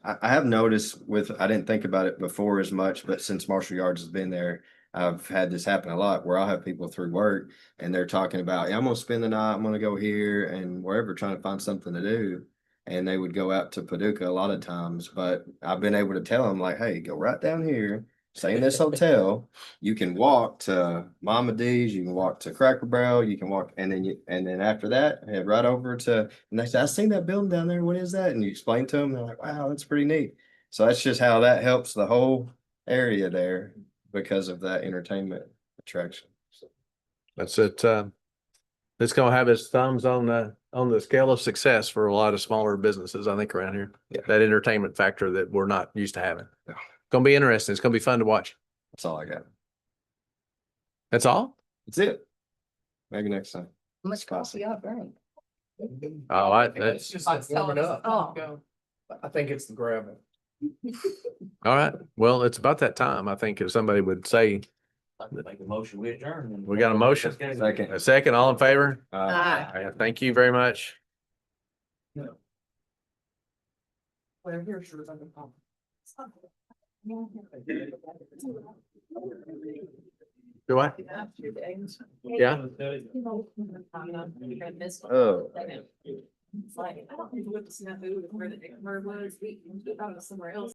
I have noticed with, I didn't think about it before as much, but since Marshall Yards has been there, I've had this happen a lot where I'll have people through work and they're talking about, yeah, I'm gonna spend the night, I'm gonna go here and wherever, trying to find something to do. And they would go out to Paducah a lot of times, but I've been able to tell them like, hey, go right down here, stay in this hotel. You can walk to Mama D's, you can walk to Cracker Barrel, you can walk, and then after that, head right over to, and they say, I seen that building down there. What is that? And you explain to them, they're like, wow, that's pretty neat. So that's just how that helps the whole area there because of that entertainment attraction. So, That's it. It's gonna have its thumbs on the scale of success for a lot of smaller businesses, I think, around here. Yeah. That entertainment factor that we're not used to having. Yeah. Gonna be interesting. It's gonna be fun to watch. that's all I got. That's all? That's it. Maybe next time. How much coffee y'all drink? Oh, It's that's just like warming up. Oh. I think it's the gravel. all right. Well, it's about that time. I think if somebody would say, Make a motion, we adjourn. and- we got a motion. Second. A second, all in favor? Aye. All right, thank you very much. Well, here's your other phone. Do I? Yeah. Oh. It's like, I don't know what the snafu, where the, where it was, we, I was somewhere else.